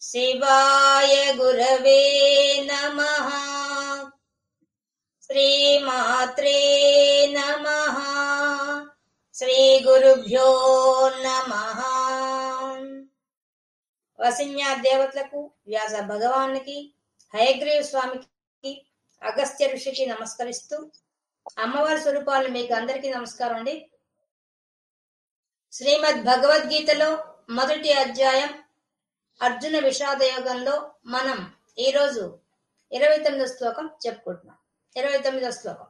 శివాయ గురవే నమః. శ్రీమాత్రే నమః. శ్రీ గురుభ్యో నమః. వసిన్యా దేవతలకు, వ్యాస భగవానుకి, హయగ్రీవ స్వామికి, అగస్త్య ఋషికి నమస్కరిస్తూ అమ్మవారి స్వరూపాలు మీకు అందరికీ నమస్కారం అండి. శ్రీమద్ భగవద్గీతలో మొదటి అధ్యాయం అర్జున విషాద యోగంలో మనం ఈరోజు 29వ శ్లోకం చెప్పుకుంటున్నాం. 29వ శ్లోకం.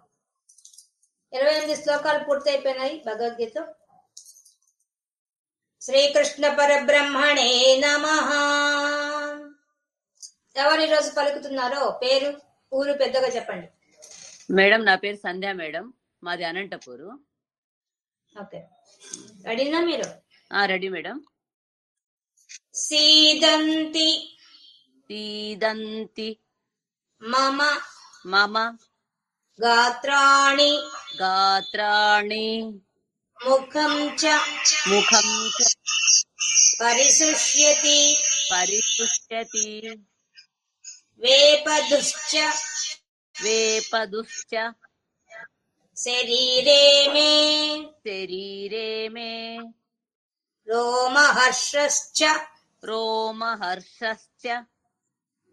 28 శ్లోకాలు పూర్తయిపోయినాయి భగవద్గీతలో. శ్రీకృష్ణ పరబ్రహ్మణే నమః. ఎవరు ఈరోజు పలుకుతున్నారో పేరు, ఊరు పెద్దగా చెప్పండి. మేడం, నా పేరు సంధ్య మేడం, మాది అనంతపూరు. ఓకే, రెడీనా మీరు? Ready madam. సీదంతి సీదంతి మమ మమ గాత్రాణి గాత్రాణి ముఖం చ ముఖం చ పరిశుష్యతి పరిశుష్యతి వేపదుశ్చ వేపదుశ్చ శరీరే మే శరీరే మే రోమహర్షశ్చ రోమహర్షశ్చ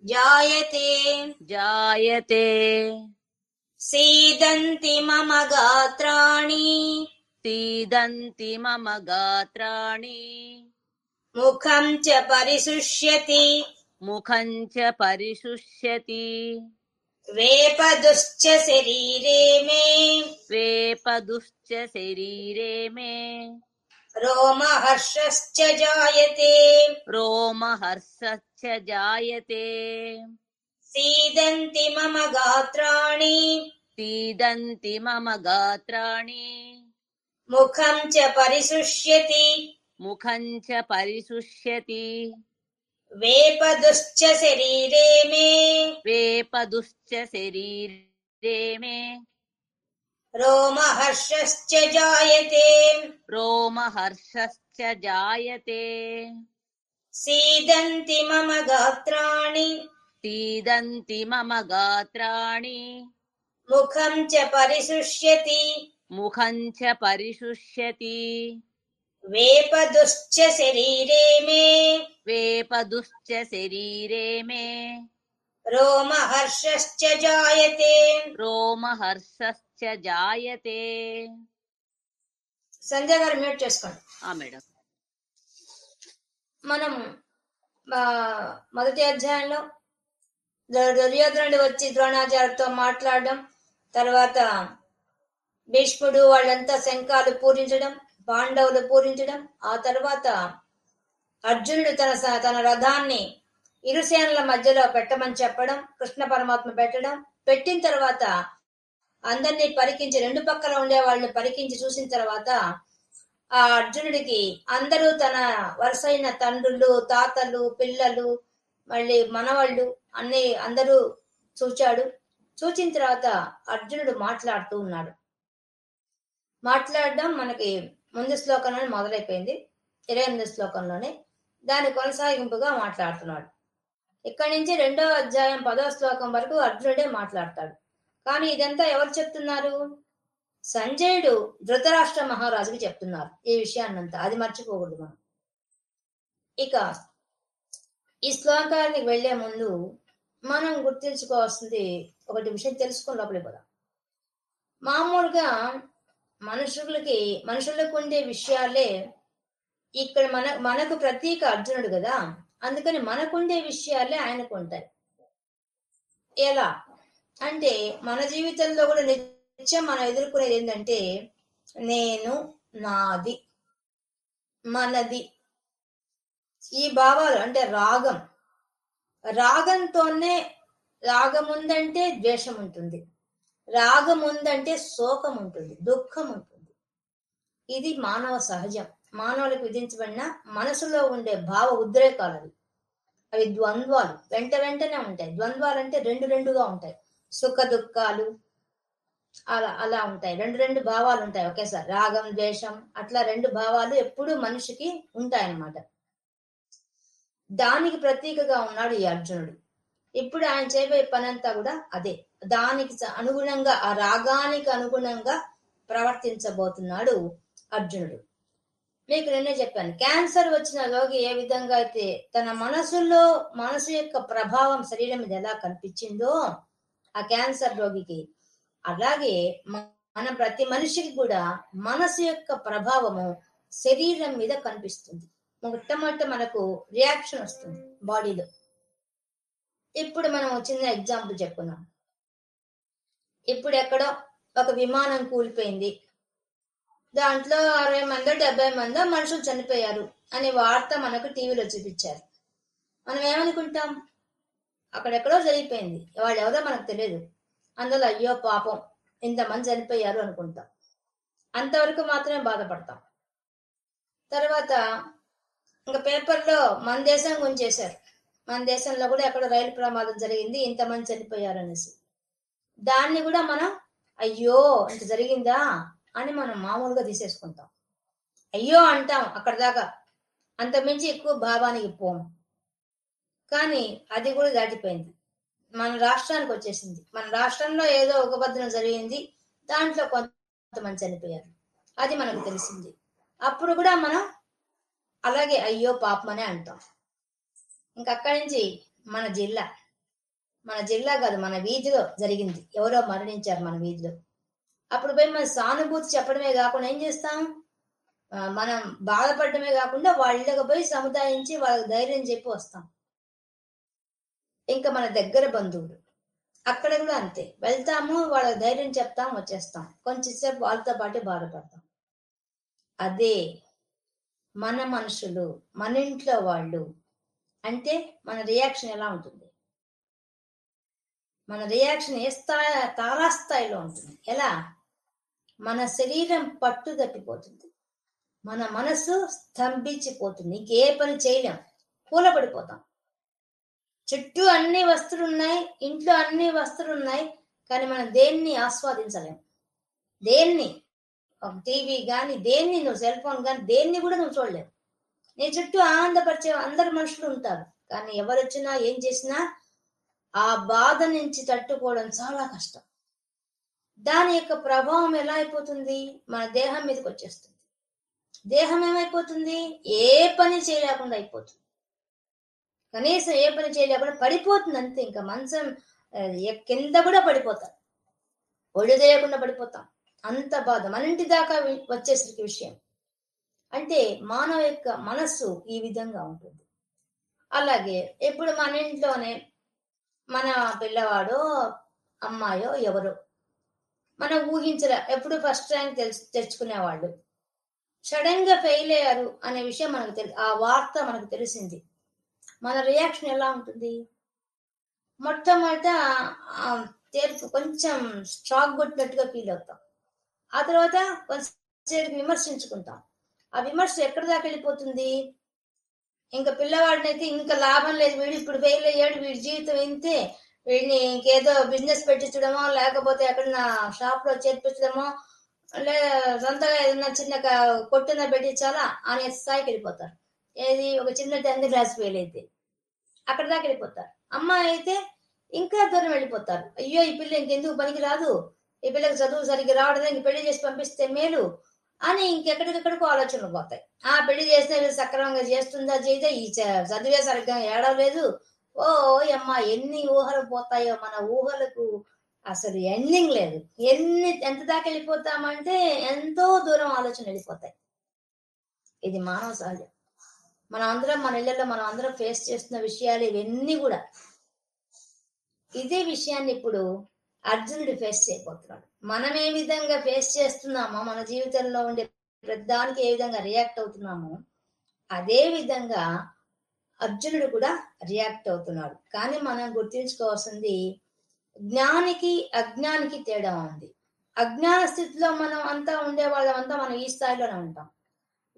జాయతే జాయతే సీదంతి మమ గాత్రాణి సీదంతి మమ గాత్రాణి ముఖం చ పరిశుష్యతి ముఖం చ పరిశుష్యతి వేపదుశ్చ శరీరే మే వేపదుశ్చ శరీరే మే రోమహర్షశ్చ జాయతే రోమహర్షశ్చ జాయతే సీదంతి మమ గాత్రాణి సీదంతి మమ గాత్రాణి ముఖం చ పరిశుష్యతి ముఖం చ పరిశుష్యతి వేపదుశ్చ శరీరే మే వేపదుశ్చ శరీరే మే రోమహర్షశ్చ జాయతే రోమహర్షశ్చ జాయతే సీదంతి మమ గాత్రాణి సీదంతి మమ గాత్రాణి ముఖం చ పరిశుష్యతి ముఖం చ పరిశుష్యతి వేపదుశ్చ శరీరే మే వేపదుశ్చ శరీరే మే రోమహర్షశ్చ జాయతే రోమహర్షశ్చ జాయతే. సంజయ్ గారు మ్యూట్ చేసుకోండి. మేడం, మనం మొదటి అధ్యాయంలో దుర్యోధనుడు వచ్చి ద్రోణాచార్యతో మాట్లాడడం, తర్వాత భీష్ముడు వాళ్ళంతా శంఖాలు పూరించడం, పాండవులు పూరించడం, ఆ తర్వాత అర్జునుడు తన రథాన్ని ఇరుసేనల మధ్యలో పెట్టమని చెప్పడం, కృష్ణ పరమాత్మ పెట్టిన తర్వాత అందరినీ పరికించి, రెండు పక్కల ఉండే వాళ్ళని పరికించి చూసిన తర్వాత ఆ అర్జునుడికి అందరూ తన వరుసైన తండ్రులు, తాతలు, పిల్లలు, మళ్ళీ మనవాళ్ళు అందరూ చూచిన తర్వాత అర్జునుడు మాట్లాడుతూ ఉన్నాడు. మాట్లాడడం మనకి ముందు శ్లోకంలోనే మొదలైపోయింది, 28 శ్లోకంలోనే. దాని కొనసాగింపుగా మాట్లాడుతున్నాడు. ఇక్కడి నుంచి 2వ అధ్యాయం 10వ శ్లోకం వరకు అర్జునుడే మాట్లాడతాడు. కానీ ఇదంతా ఎవరు చెప్తున్నారు? సంజయుడు ధృతరాష్ట్ర మహారాజుకి చెప్తున్నారు ఈ విషయాన్నంతా. అది మర్చిపోకూడదు మనం. ఇక ఈ శ్లోకానికి వెళ్లే ముందు మనం గుర్తించుకోవాల్సింది ఒకటి విషయం తెలుసుకుని లోపలికి పోదాం. మామూలుగా మనుషులకు ఉండే విషయాలే ఇక్కడ మనకు ప్రతీక అర్జునుడు కదా, అందుకని మనకుండే విషయాలే ఆయనకు ఉంటాయి. ఎలా అంటే మన జీవితంలో కూడా నిత్యం మనం ఎదుర్కొనేది ఏంటంటే నేను, నాది, మనది, ఈ భావాలు. అంటే రాగంతోనే రాగం ఉందంటే ద్వేషం ఉంటుంది, రాగం ఉందంటే శోకం ఉంటుంది, దుఃఖం ఉంటుంది. ఇది మానవ సహజం. మానవులకు విధించబడిన మనసులో ఉండే భావ ఉద్రేకాలు అవి ద్వంద్వాలు. వెంటనే ఉంటాయి. ద్వంద్వాలు అంటే రెండుగా ఉంటాయి. సుఖ దుఃఖాలు అలా ఉంటాయి. రెండు భావాలు ఉంటాయి ఒకేసారి. రాగం, ద్వేషం, అట్లా 2 భావాలు ఎప్పుడూ మనిషికి ఉంటాయన్నమాట. దానికి ప్రతీకగా ఉన్నాడు ఈ అర్జునుడు. ఇప్పుడు ఆయన చేయబోయే పని అంతా కూడా అదే. దానికి అనుగుణంగా, ఆ రాగానికి అనుగుణంగా ప్రవర్తించబోతున్నాడు అర్జునుడు. మీకు నిన్నే చెప్పాను, క్యాన్సర్ వచ్చిన రోగి ఏ విధంగా అయితే తన మనసు యొక్క ప్రభావం శరీరం మీద ఎలా కనిపించిందో ఆ క్యాన్సర్ రోగికి, అలాగే మన ప్రతి మనిషికి కూడా మనసు యొక్క ప్రభావము శరీరం మీద కనిపిస్తుంది. మొట్టమొదట మనకు రియాక్షన్ వస్తుంది బాడీలో. ఇప్పుడు మనం చిన్న ఎగ్జాంపుల్ చెప్పుకున్నాం. ఇప్పుడు ఎక్కడో ఒక విమానం కూలిపోయింది, దాంట్లో 60 మందో 70 మందో మనుషులు చనిపోయారు అనే వార్త మనకు టీవీలో చూపించారు. మనం ఏమనుకుంటాం, అక్కడెక్కడో జరిగిపోయింది, వాళ్ళు ఎవరో మనకు తెలియదు, అందులో అయ్యో పాపం ఇంతమంది చనిపోయారు అనుకుంటాం. అంతవరకు మాత్రమే బాధపడతాం. తర్వాత ఇంకా పేపర్లో మన దేశం గుంచేశారు, మన దేశంలో కూడా ఎక్కడ రైలు ప్రమాదం జరిగింది, ఇంతమంది చనిపోయారు అనేసి. దాన్ని కూడా మనం అయ్యో ఇంత జరిగిందా అని మనం మామూలుగా తీసేసుకుంటాం. అయ్యో అంటాం అక్కడ దాకా, అంతమించి ఎక్కువ భావానికి పోం. కానీ అది కూడా దాటిపోయింది, మన రాష్ట్రానికి వచ్చేసింది. మన రాష్ట్రంలో ఏదో ఒక ఉపద్రవం జరిగింది, దాంట్లో కొంతమంది చనిపోయారు, అది మనకు తెలిసింది. అప్పుడు కూడా మనం అలాగే అయ్యో పాపమనే అంటాం. ఇంకక్కడి నుంచి మన జిల్లా కాదు, మన వీధిలో జరిగింది, ఎవరో మరణించారు మన వీధిలో. అప్పుడు పోయి మన సానుభూతి చెప్పడమే కాకుండా ఏం చేస్తాం, మనం బాధపడమే కాకుండా వాళ్ళకి పోయి సముదాయించి వాళ్ళకి ధైర్యం చెప్పి వస్తాం. ఇంకా మన దగ్గర బంధువులు, అక్కడ కూడా అంతే, వెళ్తాము, వాళ్ళకి ధైర్యం చెప్తాం, వచ్చేస్తాం, కొంచెంసేపు వాళ్ళతో పాటు బాధపడతాం. అదే మన మనుషులు, మన ఇంట్లో వాళ్ళు అంటే మన రియాక్షన్ ఎలా ఉంటుంది? మన రియాక్షన్ ఏ తారాస్థాయిలో ఉంటుంది. ఎలా? మన శరీరం పట్టు తప్పిపోతుంది, మన మనసు స్తంభించిపోతుంది, ఇంకే పని చేయలేం, కూలబడిపోతాం. చుట్టూ అన్ని వస్తువులు ఉన్నాయి, ఇంట్లో అన్ని వస్తువులు ఉన్నాయి, కానీ మనం దేన్ని ఆస్వాదించలేం. దేన్ని, ఒక టీవీ కానీ దేన్ని, నువ్వు సెల్ ఫోన్ కానీ దేన్ని కూడా నువ్వు చూడలేవు. నీ చుట్టూ ఆనందపరిచే అందరు మనుషులు ఉంటారు, కానీ ఎవరు వచ్చినా ఏం చేసినా ఆ బాధ నుంచి తట్టుకోవడం చాలా కష్టం. దాని యొక్క ప్రభావం ఎలా అయిపోతుంది, మన దేహం మీదకి వచ్చేస్తుంది. దేహం ఏమైపోతుంది, ఏ పని చేయలేకుండా అయిపోతుంది. కనీసం ఏ పని చేయలేకుండా పడిపోతుంది అంతే. ఇంకా మంచం కింద కూడా పడిపోతాం, ఒళ్ళు చేయకుండా పడిపోతాం, అంత బాధ మన ఇంటి దాకా వచ్చేసరికి విషయం. అంటే మానవ యొక్క మనస్సు ఈ విధంగా ఉంటుంది. అలాగే ఇప్పుడు మన ఇంట్లోనే మన పిల్లవాడో అమ్మాయో ఎవరో మనం ఊహించలే, ఎప్పుడు ఫస్ట్ ర్యాంక్ తెచ్చుకునేవాళ్ళు సడన్ గా ఫెయిల్ అయ్యారు అనే విషయం మనకు తెలుసు, ఆ వార్త మనకు తెలిసింది. మన రియాక్షన్ ఎలా ఉంటుంది? మొట్టమొదట కొంచెం స్ట్రాక్ కొట్టినట్టుగా ఫీల్ అవుతాం. ఆ తర్వాత కొంచెం విమర్శించుకుంటాం. ఆ విమర్శ ఎక్కడి దాకా వెళ్ళిపోతుంది, ఇంకా పిల్లవాడినైతే ఇంకా లాభం లేదు, వీడు ఇప్పుడు ఫెయిల్ అయ్యాడు, వీడి జీవితం ఇంతే, వీడిని ఇంకేదో బిజినెస్ పెట్టించడమో లేకపోతే ఎక్కడన్నా షాప్ లో చేర్పించడమో సొంతగా ఏదన్నా చిన్న కొట్టున పెట్టించాలా అనే స్థాయికి వెళ్ళిపోతారు. ఏది, ఒక చిన్న 10th క్లాస్ ఫెయిల్ అయితే అక్కడ దాకా వెళ్ళిపోతారు. అమ్మాయి అయితే ఇంకా దూరం వెళ్ళిపోతారు. అయ్యో ఈ పిల్ల ఇంకెందుకు పనికి రాదు, ఈ పిల్లకి చదువు సరిగ్గా రావడమే, ఇంక పెళ్లి చేసి పంపిస్తే మేలు అని ఇంకెక్కడికెక్కడికో ఆలోచనలు పోతాయి. ఆ పెళ్లి చేసిన సక్రమంగా చేస్తుందా చేయదా, ఈ చదివే సరిగ్గా ఏడవలేదు, ఓ అమ్మా ఎన్ని ఊహలు పోతాయో. మన ఊహలకు అసలు ఎండింగ్ లేదు. ఎంత దాకా వెళ్ళిపోతామంటే ఎంతో దూరం ఆలోచన వెళ్ళిపోతాయి. ఇది మానవ సహజం. మనం అందరం మన ఇళ్లలో మనం అందరం ఫేస్ చేస్తున్న విషయాలు ఇవన్నీ కూడా. ఇదే విషయాన్ని ఇప్పుడు అర్జునుడు ఫేస్ చేయబోతున్నాడు. మనం ఏ విధంగా ఫేస్ చేస్తున్నామో, మన జీవితంలో ఉండే ప్రతిదానికి ఏ విధంగా రియాక్ట్ అవుతున్నామో, అదే విధంగా అర్జునుడు కూడా రియాక్ట్ అవుతున్నాడు. కానీ మనం గుర్తించుకోవాల్సింది, జ్ఞానికి అజ్ఞానికి తేడా ఉంది. అజ్ఞాన స్థితిలో మనం అంతా ఉండేవాళ్ళం అంతా మనం ఈ స్థాయిలోనే ఉంటాం.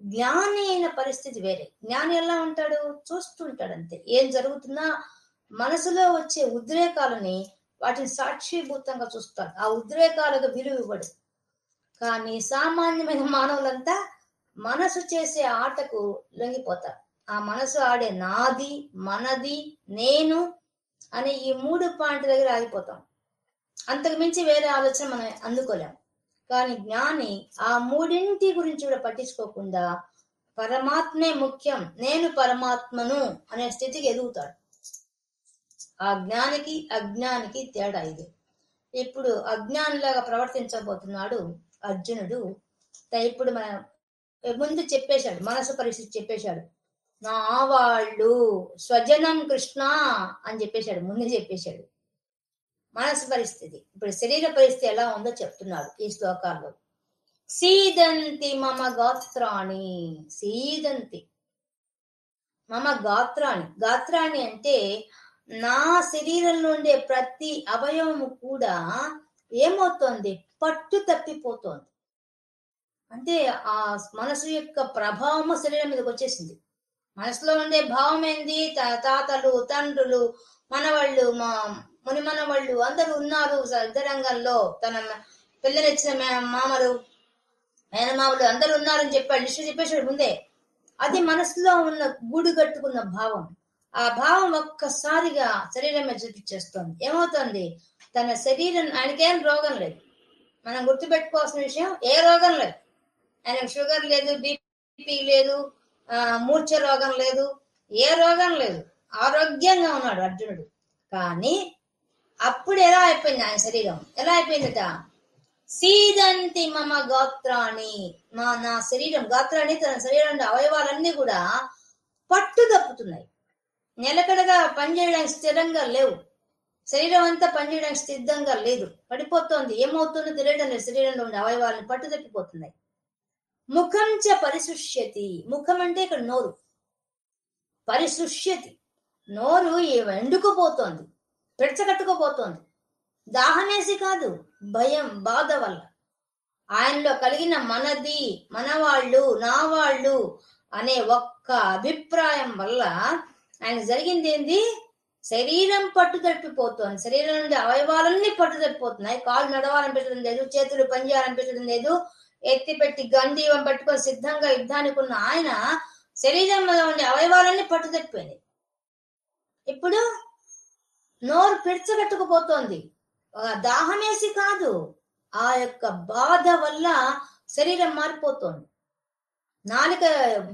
జ్ఞాని అయిన పరిస్థితి వేరే. జ్ఞాని ఎలా ఉంటాడు, చూస్తుంటాడు అంతే. ఏం జరుగుతున్నా మనసులో వచ్చే ఉద్రేకాలని వాటిని సాక్షిభూతంగా చూస్తాడు, ఆ ఉద్రేకాలకు విలువ ఇవ్వడు. కానీ సామాన్యమైన మానవులంతా మనసు చేసే ఆటకు లొంగిపోతారు. ఆ మనసు ఆడే నాది, మనది, నేను అనే ఈ 3 పాయింట్ల దగ్గర ఆగిపోతాం. అంతకు మించి వేరే ఆలోచన మనం అందుకోలేం. కానీ జ్ఞాని ఆ 3 గురించి కూడా పట్టించుకోకుండా పరమాత్మే ముఖ్యం, నేను పరమాత్మను అనే స్థితికి ఎదుగుతాడు. ఆ జ్ఞానికి అజ్ఞానికి తేడా ఇది. ఇప్పుడు అజ్ఞానిలాగా ప్రవర్తించబోతున్నాడు అర్జునుడు. ఇప్పుడు మన ముందు చెప్పేశాడు, మనసు పరిస్థితి చెప్పేశాడు. నా వాళ్ళు స్వజనం కృష్ణ అని చెప్పేశాడు, ముందు చెప్పేశాడు మనసు పరిస్థితి. ఇప్పుడు శరీర పరిస్థితి ఎలా ఉందో చెప్తున్నాడు ఈ శ్లోకాల్లో. సీదంతి మమ గాత్రాణి, సీదంతి మమ గాత్రాణి. గాత్రాణి అంటే నా శరీరంలో ఉండే ప్రతి అవయవము కూడా ఏమవుతోంది, పట్టు తప్పిపోతోంది. అంటే ఆ మనసు యొక్క ప్రభావము శరీరం మీదకి వచ్చేసింది. మనసులో ఉండే భావం ఏంది, తాతలు, తండ్రులు, మనవాళ్ళు, ముని మనవాళ్ళు అందరూ ఉన్నారు యుద్ధరంగంలో. తన పిల్లనిచ్చిన మామలు, మేనమామలు అందరూ ఉన్నారని చెప్పాడు, లిస్టు చెప్పేశాడు ముందే. అది మనసులో ఉన్న గూడు కట్టుకున్న భావం. ఆ భావం ఒక్కసారిగా శరీరం మీద చూపించేస్తోంది. ఏమవుతుంది, తన శరీరం, ఆయనకేం రోగం లేదు. మనం గుర్తుపెట్టుకోవాల్సిన విషయం, ఏ రోగం లేదు. ఆయనకు షుగర్ లేదు, బీపీ లేదు, మూర్ఛ రోగం లేదు, ఏ రోగం లేదు, ఆరోగ్యంగా ఉన్నాడు అర్జునుడు. కానీ అప్పుడు ఎలా అయిపోయింది ఆయన శరీరం, ఎలా అయిపోయిందట, సీదంతి మమ గాత్రాణి, నా శరీరం, గాత్రాన్ని తన శరీరంలో అవయవాలన్నీ కూడా పట్టు తప్పుతున్నాయి. నిలకడగా పనిచేయడానికి స్థిరంగా లేవు. శరీరం అంతా పనిచేయడానికి సిద్ధంగా లేదు, పడిపోతోంది. ఏమవుతుందో తెలియడం లేదు. శరీరంలో ఉండే అవయవాలను పట్టు తప్పిపోతున్నాయి. ముఖం చ పరిశుష్యతి, ముఖం అంటే ఇక్కడ నోరు, పరిశుష్యతి నోరు ఎండుకుపోతోంది, పెడచకట్టుకుపోతోంది. దాహమేసి కాదు, భయం, బాధ వల్ల. ఆయనలో కలిగిన మనది, మనవాళ్ళు, నా వాళ్ళు అనే ఒక్క అభిప్రాయం వల్ల ఆయన జరిగింది ఏంది, శరీరం పట్టు తప్పిపోతోంది. శరీరం నుండి అవయవాలన్నీ పట్టు తప్పిపోతున్నాయి. కాళ్ళు నడవాలనిపించడం లేదు, చేతులు పనిచేయాలనిపించడం లేదు. ఎత్తి పెట్టి గంధీవం పెట్టుకొని సిద్ధంగా యుద్ధానికి ఉన్న ఆయన శరీరంలో ఉండే అవయవాలన్నీ పట్టు తప్పిపోయింది. ఇప్పుడు నోరు పిడచగట్టుకుపోతోంది, దాహమేసి కాదు, ఆ యొక్క బాధ వల్ల శరీరం మారిపోతోంది. నాలుక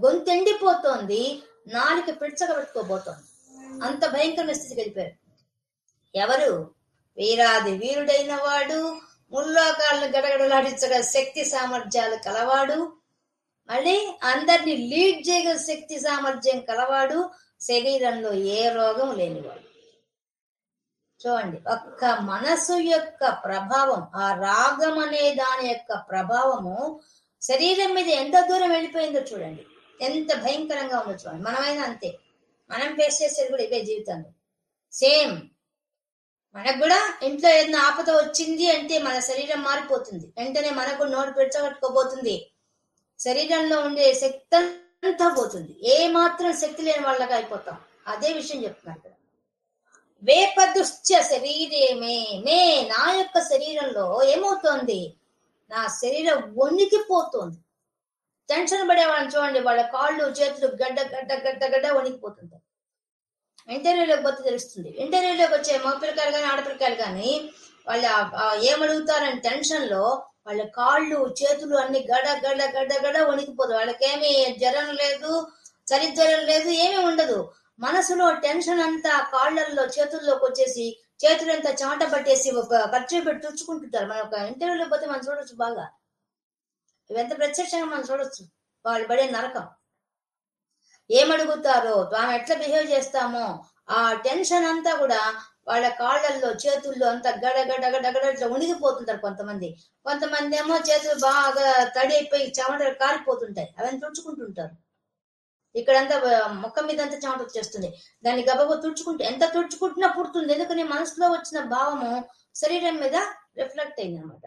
గొంతెండిపోతోంది, నాలుక పిడచగబెట్టుకోబోతోంది. అంత భయంకరమైన స్థితికి వెళ్ళిపోయారు. ఎవరు, వీరాది వీరుడైన వాడు, ముల్లోకాలను గడగడలాడించగల శక్తి సామర్థ్యాలు కలవాడు, మళ్ళీ అందరినీ లీడ్ చేయగల శక్తి సామర్థ్యం కలవాడు, శరీరంలో ఏ రోగం లేనివాడు. చూడండి, ఒక్క మనసు యొక్క ప్రభావం, ఆ రాగం అనే దాని యొక్క ప్రభావము శరీరం మీద ఎంత దూరం వెళ్ళిపోయిందో చూడండి, ఎంత భయంకరంగా ఉందో చూడండి. మనమైనా అంతే, మనం ఫేస్ చేసేది కూడా ఇవే జీవితంలో. సేమ్, మనకు కూడా ఇంట్లో ఏదైనా ఆపద వచ్చింది అంటే మన శరీరం మారిపోతుంది. వెంటనే మనకు నోరు పెంచగట్టుకోబోతుంది, శరీరంలో ఉండే శక్తి అంతా పోతుంది, ఏ మాత్రం శక్తి లేని వాళ్ళగా అయిపోతాం. అదే విషయం చెప్తున్నారు ఇక్కడ. వేపదుశ్చ శరీరేమే, నా యొక్క శరీరంలో ఏమవుతోంది, నా శరీరం వణికిపోతోంది. టెన్షన్ పడే వాళ్ళని చూడండి, వాళ్ళ కాళ్ళు చేతులు గడ్డ గడ్డ గడ్డ గడ్డ వణికిపోతుంటారు. ఇంటర్వ్యూలోకి పోతే తెలుస్తుంది. ఇంటర్వ్యూలోకి వచ్చే మగపిల్లకాయలు కానీ ఆడపిల్లకాయలు కానీ వాళ్ళు ఏమడుగుతారని టెన్షన్ లో వాళ్ళ కాళ్ళు చేతులు అన్ని గడ గడ గడ్డ గడ వణికిపోతారు. వాళ్ళకేమి జ్వరం లేదు, చలి జ్వరం లేదు, ఏమీ ఉండదు. మనసులో టెన్షన్ అంతా కాళ్ళల్లో చేతుల్లోకి వచ్చేసి చేతులంతా చెమట పట్టేసి ఖర్చు పెట్టి తుడుచుకుంటుంటారు. మన ఒక ఇంటర్వ్యూలోకి పోతే మనం చూడొచ్చు, బాగా ఇవంత ప్రత్యక్షంగా మనం చూడొచ్చు. వాళ్ళు పడే నరకం, ఏమడుగుతారో, తాము ఎట్లా బిహేవ్ చేస్తామో, ఆ టెన్షన్ అంతా కూడా వాళ్ళ కాళ్ళల్లో చేతుల్లో అంతా గడగడ గడగడ ఇట్లా ఉనిగిపోతుంటారు. కొంతమంది ఏమో చేతులు బాగా తడి అయిపోయి చెమటలు కారిపోతుంటాయి, అవన్నీ తుడుచుకుంటుంటారు. ఇక్కడంతా మొక్క మీద అంతా చెమట వచ్చేస్తుంది, దాన్ని గబగబా తుడుచుకుంటే ఎంత తుడుచుకుంటున్నా పుడుతుంది. ఎందుకని మనసులో వచ్చిన భావము శరీరం మీద రిఫ్లెక్ట్ అయింది అనమాట.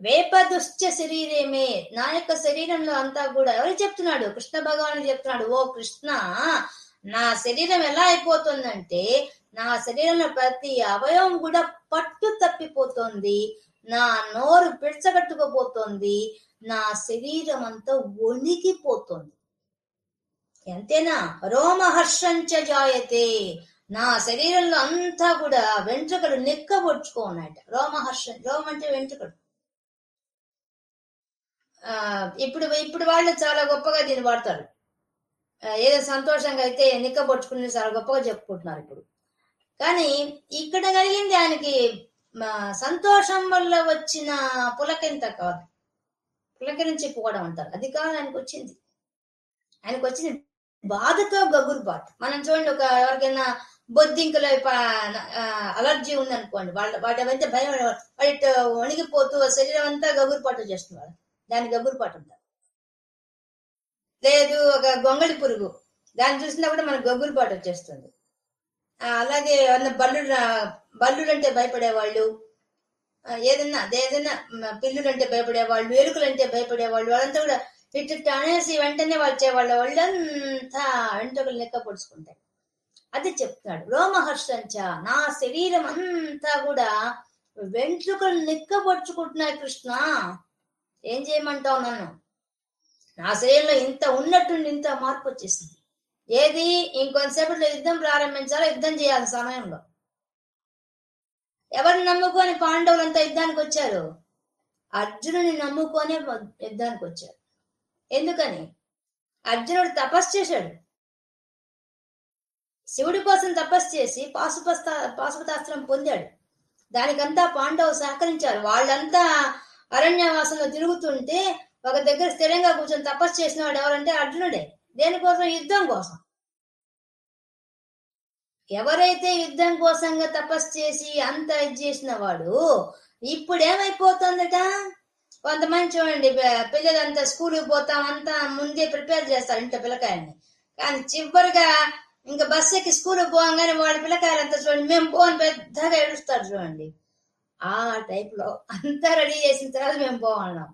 వేపదుశ్చ శరీరేమే, నా యొక్క శరీరంలో అంతా కూడా ఎవరు చెప్తున్నాడు, కృష్ణ భగవానుడు చెప్తున్నాడు. ఓ కృష్ణ, నా శరీరం ఎలా అయిపోతుందంటే నా శరీరంలో ప్రతి అవయవం కూడా పట్టు తప్పిపోతుంది, నా నోరు పిడచగట్టుకుపోతుంది, నా శరీరం అంతా వణికిపోతుంది. అంతేనా, రోమహర్షంచ జాయతే, నా శరీరంలో అంతా కూడా వెంట్రుకలు నిక్కబొడుచుకో ఉన్నాయట. రోమహర్షం, రోమం అంటే వెంట్రుకలు. ఇప్పుడు వాళ్ళు చాలా గొప్పగా దీన్ని వాడతారు. ఏదో సంతోషంగా అయితే నిక్కబొడుచుకుని చాలా గొప్పగా చెప్పుకుంటున్నారు ఇప్పుడు. కానీ ఇక్కడ కలిగింది ఆయనకి సంతోషం వల్ల వచ్చిన పులకింత కాదు, పులకరించిపోవడం అంటారు, అది కాదు ఆయనకు వచ్చింది. ఆయనకు వచ్చింది బాధతో గగురుపాటు. మనం చూడండి, ఎవరికైనా బొద్దింకలో అలర్జీ ఉందనుకోండి, వాటి అవైతే భయం, వాటి వణిగిపోతూ శరీరం అంతా గగురుపాటు చేస్తున్నారు, దాని గగురుపాటు అంటారు. లేదు, ఒక గొంగళి పురుగు, దాన్ని చూసినా కూడా మనకు గగురుపాటు వచ్చేస్తుంది. అలాగే బల్లుడు అంటే భయపడేవాళ్ళు, ఏదైనా పిల్లులు అంటే భయపడేవాళ్ళు, ఎలుకలు అంటే భయపడేవాళ్ళు, వాళ్ళంతా కూడా ఇటు అనేసి వెంటనే వాళ్ళంతా వెంట్రుకలు లెక్క పొడుచుకుంటాయి. అది చెప్తున్నాడు, రోమహర్షంచ, నా శరీరం అంతా కూడా వెంట్రుకలు నిక్కబొడుచుకుంటున్నాయి కృష్ణ, ఏం చేయమంటావు నన్ను? నా శరీరంలో ఇంత ఉన్నట్టుండి ఇంత మార్పు వచ్చేసింది. ఏది, ఇంకొంతసేపట్లో యుద్ధం ప్రారంభించాలో, యుద్ధం చేయాలి సమయంలో. ఎవరిని నమ్ముకొని పాండవులంతా యుద్ధానికి వచ్చారు? అర్జునుని నమ్ముకొని యుద్ధానికి వచ్చారు. ఎందుకని? అర్జునుడు తపస్సు చేశాడు, శివుడి కోసం తపస్సు చేసి పాశుపతాస్త్రం పొందాడు. దానికంతా పాండవులు సహకరించారు. వాళ్ళంతా అరణ్యవాసంలో తిరుగుతుంటే ఒక దగ్గర స్థిరంగా కూర్చొని తపస్సు చేసిన వాడు ఎవరంటే అర్జునుడే. దేనికోసం? యుద్ధం కోసం. ఎవరైతే యుద్ధం కోసంగా తపస్సు చేసి అంత ఇది చేసిన వాడు ఇప్పుడు ఏమైపోతుందట? కొంతమంది చూడండి, పిల్లలంతా స్కూల్కి పోతాం అంతా ముందే ప్రిపేర్ చేస్తారు ఇంట్లో పిల్లకాయల్ని, కానీ చివరిగా ఇంకా బస్ ఎక్కి స్కూల్కి పోగానే వాడి పిల్లకాయలంతా చూడండి, మేము పోని పెద్దగా ఏడుస్తారు చూడండి. ఆ టైప్ లో అంతా రెడీ చేసిన తర్వాత మేము పోవాళ్ళం.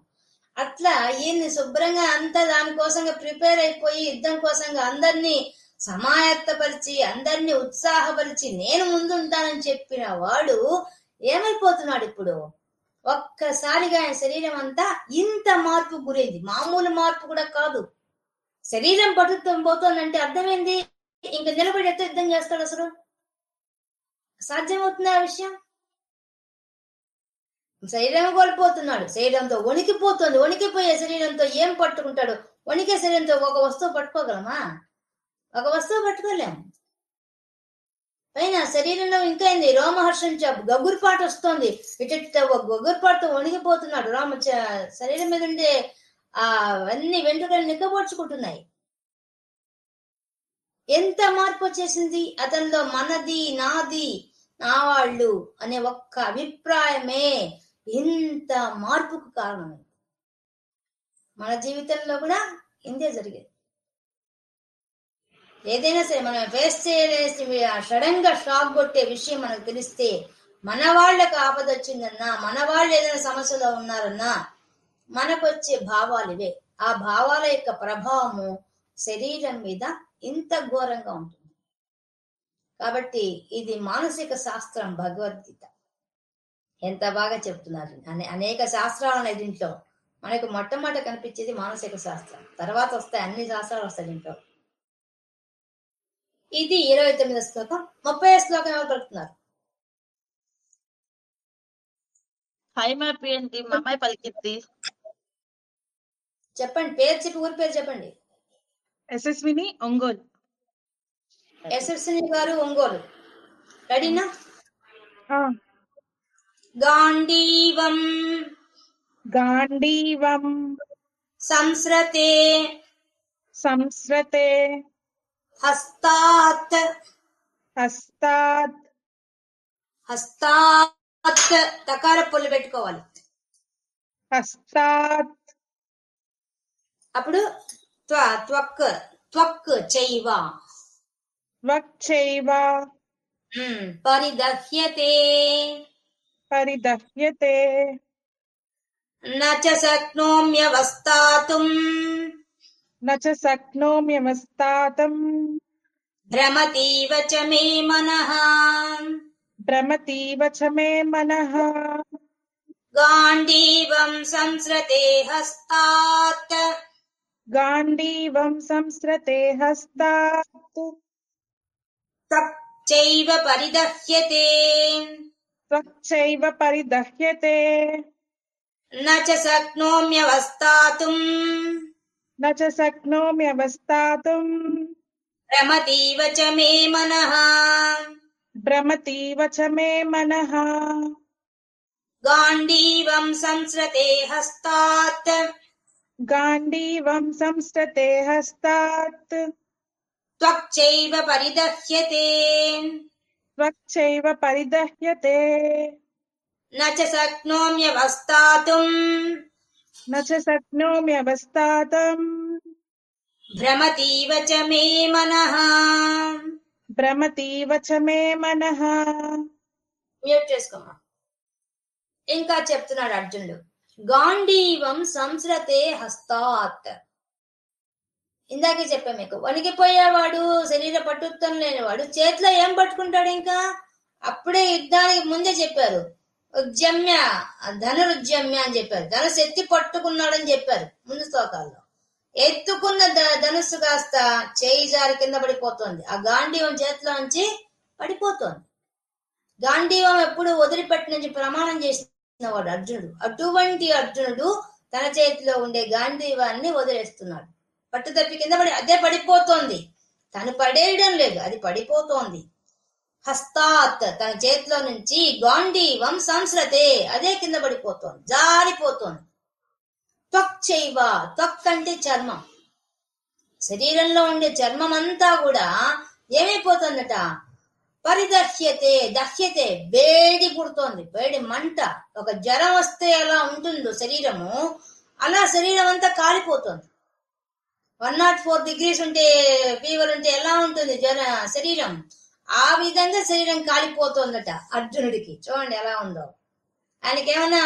అట్లా ఈయన్ని శుభ్రంగా అంతా దానికోసంగా ప్రిపేర్ అయిపోయి యుద్ధం కోసంగా అందరినీ సమాయత్తపరిచి అందరినీ ఉత్సాహపరిచి నేను ముందుంటానని చెప్పిన వాడు ఏమైపోతున్నాడు ఇప్పుడు? ఒక్కసారిగా ఆయన శరీరం అంతా ఇంత మార్పు గురైంది. మామూలు మార్పు కూడా కాదు, శరీరం పట్టుతో పోతుందంటే అర్థమైంది. ఇంకా నిలబడి ఎత్త యుద్ధం చేస్తాడు? అసలు సాధ్యమవుతుంది ఆ విషయం? శరీరం కోల్పోతున్నాడు, శరీరంతో వణికిపోతుంది. వణికిపోయే శరీరంతో ఏం పట్టుకుంటాడు? వణికే శరీరంతో ఒక వస్తువు పట్టుకోగలమా? ఒక వస్తువు పట్టుకోలేము. పైన శరీరంలో ఇంకా ఏంది? రోమహర్షం, గగురుపాటు వస్తుంది. ఇట గగురుపాటుతో వణిగిపోతున్నాడు. శరీరం మీద ఉండే అన్ని వెంట్రుకలు నిక్కబొడుచుకుంటున్నాయి. ఎంత మార్పు వచ్చేసింది అతనిలో! మనది, నాది, నా వాళ్ళు అనే ఒక్క అభిప్రాయమే ఇంత మార్పుకు కారణమైంది. మన జీవితంలో కూడా ఇంతే జరిగేది. ఏదైనా సరే మనం ఫేస్ చేయలేసి సడన్ గా షాక్ కొట్టే విషయం మనకు తెలిస్తే, మన వాళ్ళకి ఆపద వచ్చిందన్నా, మన వాళ్ళు ఏదైనా సమస్యలో ఉన్నారన్నా మనకు వచ్చే భావాలు ఇవే. ఆ భావాల యొక్క ప్రభావము శరీరం మీద ఇంత ఘోరంగా ఉంటుంది. కాబట్టి ఇది మానసిక శాస్త్రం, భగవద్గీత ఎంత బాగా చెప్తున్నారు. అనేక శాస్త్రాలు ఉన్నాయి దీంట్లో. మనకు మొట్టమొదట కనిపించేది మానసిక శాస్త్రం, తర్వాత వస్తాయి అన్ని శాస్త్రాలు వస్తాయి దీంట్లో. ఇది 29వ శ్లోకం. 30వ శ్లోకం ఎవరు పలుకుతున్నారు? అమ్మాయి పలికిద్ది. చెప్పండి, పేరు చెప్పి ఊరి పేరు చెప్పండి. యశస్విని, ఒంగోలు. యశస్విని గారు, ఒంగోలు. రెడీనా? గాంధీవం సంస్రతే హస్తాత్ తకార పొల్లు పెట్టుకోవాలి. హస్తాత్. అప్పుడు త్వక్ చైవ పరిదహ్యతే నచ శక్నోమ్యవస్థాతుం భ్రమతీవ చ మే మనః గాంధీవం సంస్రతే హస్తాత్ గాంధీవం సంస్రతే హస్తాత్ తచ్చైవ పరిదహ్యతే త్వచ్చైవ పరిదహ్యతే నచ శక్నోమ్యవస్థాతుం న చ శక్నోమ్యవస్థాతుం భ్రమతీవ చ మే మనః. భ్రమతీవ చ మే మనః. గాంధీవం సంస్రతే హస్తాత్ గాంధీవం సంస్రతే హస్తాత్ త్వచ్చైవ పరిదహ్యతే త్వచ్చైవ పరిదహ్యతే న చ శక్నోమ్యవస్థాతుం న చ శక్నోమ్యవస్థాతుం భ్రమతీవ చ మే మనః. భ్రమతీవ చ మే మనః. మ్యూట్ చేసుకోమా. ఇంకా చెప్తున్నాడు అర్జునుడు, గాంధీవం సంస్రతే హస్తాత్. ఇందాకే చెప్పా మీకు, వణికిపోయేవాడు, శరీర పట్టుత్వం లేనివాడు చేతిలో ఏం పట్టుకుంటాడు? ఇంకా అప్పుడే యుద్ధానికి ముందే చెప్పారు, ఉద్యమ్య ధనురుద్యమ్య అని చెప్పారు. ధనుసు ఎత్తి పట్టుకున్నాడని చెప్పారు ముందు శ్లోకాల్లో. ఎత్తుకున్న ధనుస్సు కాస్త చేయి జారి కింద పడిపోతుంది. ఆ గాంధీవం చేతిలో నుంచి పడిపోతుంది. గాంధీవం ఎప్పుడు వదిలిపెట్టి నుంచి ప్రమాణం చేసిన వాడు అర్జునుడు. అటువంటి అర్జునుడు తన చేతిలో ఉండే గాంధీవాన్ని వదిలేస్తున్నాడు. పట్టుదప్పి కింద పడి అదే పడిపోతోంది. తను పడేయడం లేదు, అది పడిపోతోంది. హస్తాత్ తన చేతిలో నుంచి గాంధీవం సంస్రతే అదే కింద పడిపోతోంది, జారిపోతోంది. త్వక్చైవ, త్వక్ అంటే చర్మం. శరీరంలో ఉండే చర్మం అంతా కూడా ఏమైపోతుందట? పరిదహ్యతే, దహ్యతే వేడి పుడుతోంది, వేడి మంట. ఒక జ్వరం వస్తే ఎలా ఉంటుందో శరీరము, అలా శరీరం అంతా కాలిపోతుంది. 104 degrees ఉంటే, ఫీవర్ ఉంటే ఎలా ఉంటుంది శరీరం? ఆ విధంగా శరీరం కాలిపోతుందట అర్జునుడికి. చూడండి ఎలా ఉందో. ఆయనకేమైనా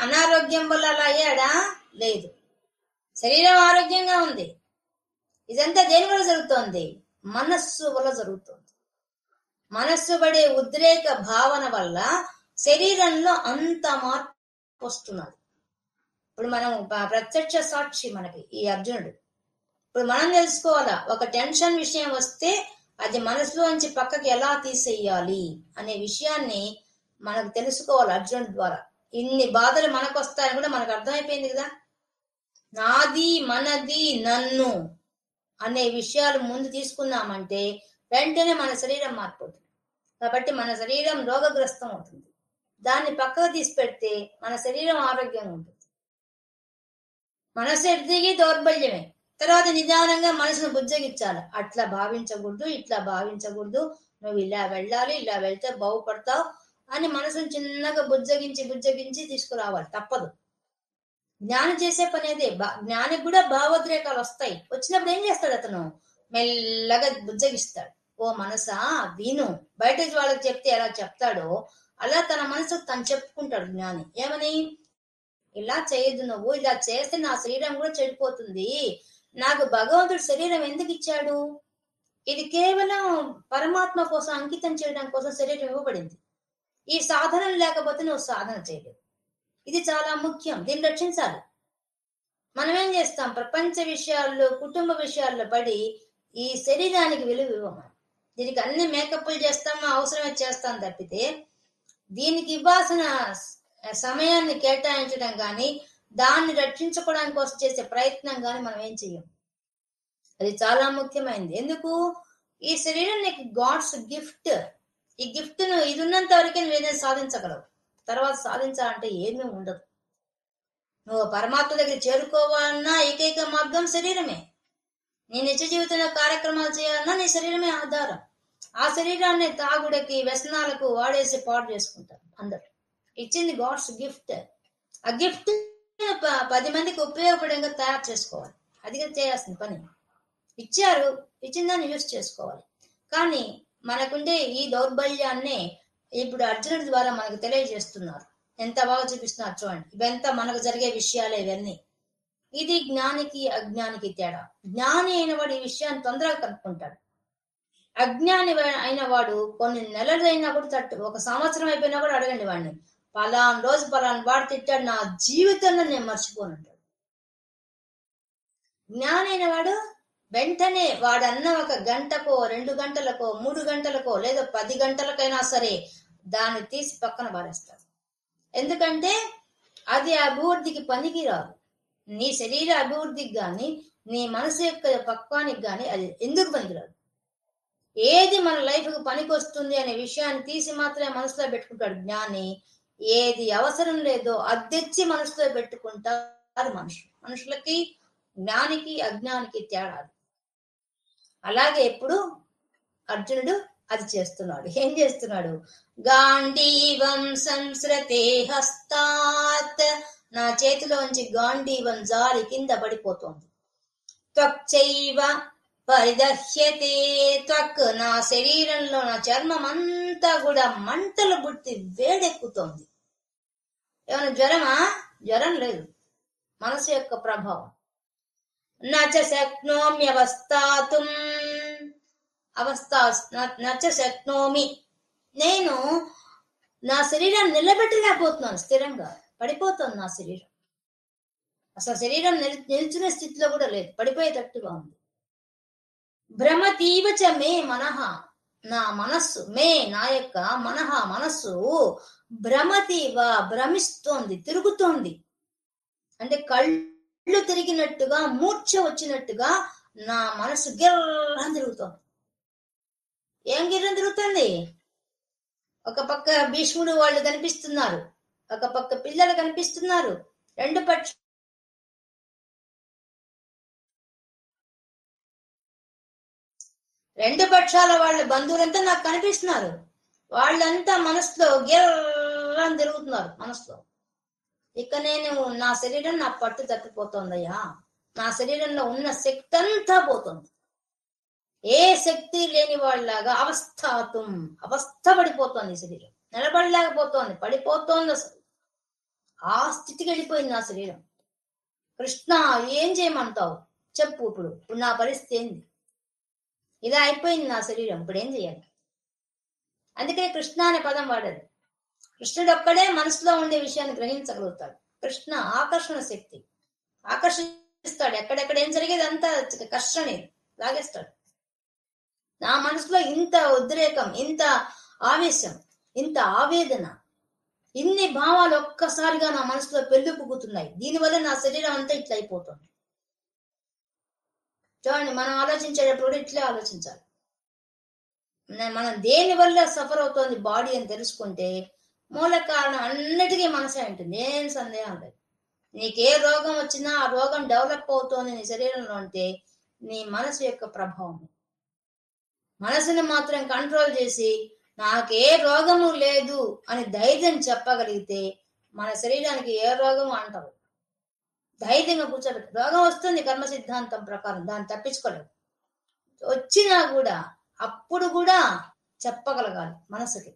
అనారోగ్యం వల్ల అలా అయ్యాడా? లేదు, శరీరం ఆరోగ్యంగా ఉంది. ఇదంతా దేని వల్ల జరుగుతోంది? మనస్సు వల్ల జరుగుతుంది. మనస్సు పడే ఉద్రేక భావన వల్ల శరీరంలో అంత మార్పు వస్తున్నది. ఇప్పుడు మనం ప్రత్యక్ష సాక్షి మనకి ఈ అర్జునుడు. ఇప్పుడు మనం తెలుసుకోవాలా, ఒక టెన్షన్ విషయం వస్తే అది మనసులోంచి పక్కకి ఎలా తీసేయాలి అనే విషయాన్ని మనకు తెలుసుకోవాలి అర్జునుడి ద్వారా. ఇన్ని బాధలు మనకు వస్తాయని కూడా మనకు అర్థమైపోయింది కదా. నాది, మనది, నన్ను అనే విషయాలు ముందు తీసుకున్నామంటే వెంటనే మన శరీరం మారిపోతుంది. కాబట్టి మన శరీరం రోగగ్రస్తం అవుతుంది. దాన్ని పక్కకు తీసి పెడితే మన శరీరం ఆరోగ్యంగా ఉంటుంది. మనసు ఎదిగి దౌర్బల్యమే. తర్వాత నిదానంగా మనసును బుజ్జగించాలి. అట్లా భావించకూడదు, ఇట్లా భావించకూడదు, నువ్వు ఇలా వెళ్ళాలి, ఇలా వెళ్తే బాగుపడతావు అని మనసును చిన్నగా బుజ్జగించి తీసుకురావాలి. తప్పదు. జ్ఞానం చేసే పని అదే. జ్ఞానికి కూడా భావోద్రేకాలు వస్తాయి. వచ్చినప్పుడు ఏం చేస్తాడు అతను? మెల్లగా బుజ్జగిస్తాడు. ఓ మనసా విను, బయట వాళ్ళకి చెప్తే ఎలా చెప్తాడో అలా తన మనసు తను చెప్పుకుంటాడు జ్ఞాని. ఏమని? ఇలా చేయొద్దు, నువ్వు ఇలా చేస్తే నా శరీరం కూడా చెడిపోతుంది. నాకు భగవంతుడు శరీరం ఎందుకు ఇచ్చాడు? ఇది కేవలం పరమాత్మ కోసం అంకితం చేయడం కోసం శరీరం ఇవ్వబడింది. ఈ సాధనం లేకపోతే నువ్వు సాధన చేయలేవు. ఇది చాలా ముఖ్యం, దీన్ని రక్షించాలి. మనం ఏం చేస్తాం? ప్రపంచ విషయాల్లో, కుటుంబ విషయాల్లో పడి ఈ శరీరానికి విలువ ఇవ్వము. దీనికి అన్ని మేకప్లు చేస్తాము, అవసరమే చేస్తాం తప్పితే దీనికి ఇవ్వాల్సిన సమయాన్ని కేటాయించడం కానీ, దాన్ని రక్షించుకోవడానికి కోసం చేసే ప్రయత్నం కానీ మనం ఏం చెయ్యం. అది చాలా ముఖ్యమైనది. ఎందుకు? ఈ శరీరం నీకు గాడ్స్ గిఫ్ట్. ఈ గిఫ్ట్ ను ఇది ఉన్నంత వరకే నువ్వు ఏదైనా సాధించగలవు. తర్వాత సాధించాలంటే ఏమీ ఉండదు. నువ్వు పరమాత్మ దగ్గర చేరుకోవాలన్నా ఏకైక మార్గం శరీరమే. నీ నిత్య జీవితంలో కార్యక్రమాలు చేయాలన్నా నీ శరీరమే ఆధారం. ఆ శరీరాన్ని తాగుడికి, వ్యసనాలకు వాడేసి పాడు చేసుకుంటారు అందరు. ఇచ్చింది గాడ్స్ గిఫ్ట్. ఆ గిఫ్ట్ 10 మందికి ఉపయోగపడేగా తయారు చేసుకోవాలి. అది చేయాల్సిన పని. ఇచ్చారు, ఇచ్చిన దాన్ని యూజ్ చేసుకోవాలి. కానీ మనకుండే ఈ దౌర్బల్యాన్ని ఇప్పుడు అర్జునుడి ద్వారా మనకు తెలియజేస్తున్నారు. ఎంత బాగా చూపిస్తున్నారు చూడండి. ఇవంతా మనకు జరిగే విషయాలే ఇవన్నీ. ఇది జ్ఞానికి అజ్ఞానికి తేడా. జ్ఞాని అయిన వాడు ఈ విషయాన్ని తొందరగా కనుక్కుంటాడు. అజ్ఞాని అయిన వాడు కొన్ని నెలలు అయినా కూడా 1 సంవత్సరం అయిపోయినా కూడా అడగండి వాడిని, పలానా రోజు పలానా వాడు తిట్టాడు, నా జీవితంలో నేను మర్చిపోనుంటాడు. జ్ఞానైన వాడు వెంటనే వాడన్న 1 గంటకో 2 గంటలకో 3 గంటలకో లేదా 10 గంటలకైనా సరే దాన్ని తీసి పక్కన పారేస్తాడు. ఎందుకంటే అది అభివృద్ధికి పనికి రాదు. నీ శరీర అభివృద్ధికి గాని నీ మనసు యొక్క పక్వానికి గాని అది ఎందుకు పనికిరాదు. ఏది మన లైఫ్ కు పనికి వస్తుంది అనే విషయాన్ని తీసి మాత్రమే మనసులో పెట్టుకుంటాడు జ్ఞాని. ఏది అవసరం లేదో అది తెచ్చి మనసులో పెట్టుకుంటారు మనుషులకి జ్ఞానికి అజ్ఞానికి తేడా. అలాగే ఇప్పుడు అర్జునుడు అది చేస్తున్నాడు. ఏం చేస్తున్నాడు? గాంధీవం సంస్రతే హస్తాత్, నా చేతిలోంచి గాంధీవం జారి కింద పడిపోతోంది. త్వక్చైవ పరిదహ్యతే, త్వక్ నా శరీరంలో నా చర్మం అంతా కూడా మంటలు పుట్టి వేడెక్కుతోంది. ఏమైనా జ్వరమా? జ్వరం లేదు, మనసు యొక్క ప్రభావం. నచ శక్నోమ్యవస్థాతుం నచ శక్నోమి, నేను నా శరీరాన్ని నిలబెట్టలేకపోతున్నాను. స్థిరంగా పడిపోతుంది నా శరీరం. అసలు శరీరం నిల్చునే స్థితిలో కూడా లేదు, పడిపోయేటట్టుగా ఉంది. భ్రమతీవ చ మే మనః, నా మనస్సు, మే నా యొక్క మనస్సు భ్రమతీవ భ్రమిస్తోంది, తిరుగుతోంది. అంటే కళ్ళు తిరిగినట్టుగా, మూర్ఛ వచ్చినట్టుగా నా మనసు గిర్రం తిరుగుతోంది. ఏం గిర్రం తిరుగుతుంది? ఒక పక్క భీష్ముడు వాళ్ళు కనిపిస్తున్నారు, ఒక పక్క పిల్లలు కనిపిస్తున్నారు. రెండు పక్షాల వాళ్ళ బంధువులంతా నాకు కనిపిస్తున్నారు. వాళ్ళంతా మనసులో గిర్రం తిరుగుతున్నారు మనసులో. ఇక నేను నా శరీరం నా పట్టు తప్పిపోతుందయ్యా, నా శరీరంలో ఉన్న శక్తి అంతా పోతుంది. ఏ శక్తి లేని వాళ్ళలాగా అవస్థ పడిపోతోంది శరీరం, నిలబడలేకపోతోంది, పడిపోతోంది. అసలు ఆ స్థితికి వెళ్ళిపోయింది నా శరీరం. కృష్ణ ఏం చేయమంటావు చెప్పు, ఇప్పుడు నా పరిస్థితి ఏంది? ఇలా అయిపోయింది నా శరీరం, ఇప్పుడు ఏం చేయాలి? అందుకే కృష్ణ అనే పదం వాడారు. కృష్ణుడు ఒక్కడే మనసులో ఉండే విషయాన్ని గ్రహించగలుగుతాడు. కృష్ణ ఆకర్షణ శక్తి, ఆకర్షిస్తాడు. ఎక్కడెక్కడ ఏం జరిగేది అంతా కష్టని లాగేస్తాడు. నా మనసులో ఇంత ఉద్రేకం, ఇంత ఆవేశం, ఇంత ఆవేదన, ఇన్ని భావాలు ఒక్కసారిగా నా మనసులో పెళ్ళిపుకుతున్నాయి. దీనివల్ల నా శరీరం అంతా ఇట్లా అయిపోతుంది. చూడండి, మనం ఆలోచించేటప్పుడు ఇట్లే ఆలోచించాలి. మనం దేని వల్ల సఫర్ అవుతోంది బాడీ అని తెలుసుకుంటే మూల కారణం అన్నిటికీ మనసే ఉంటుంది. ఏం సందేహం లేదు. నీకే రోగం వచ్చినా ఆ రోగం డెవలప్ అవుతోంది నీ శరీరంలో అంటే నీ మనసు యొక్క ప్రభావం. మనసుని మాత్రం కంట్రోల్ చేసి నాకే రోగము లేదు అని ధైర్యం చెప్పగలిగితే మన శరీరానికి ఏ రోగము అంటారు. ధైర్యంగా కూర్చోబెట్టు. రోగం వస్తుంది కర్మ సిద్ధాంతం ప్రకారం, దాన్ని తప్పించుకోలేదు. వచ్చినా కూడా అప్పుడు కూడా చెప్పగలగాలి మనసుకి,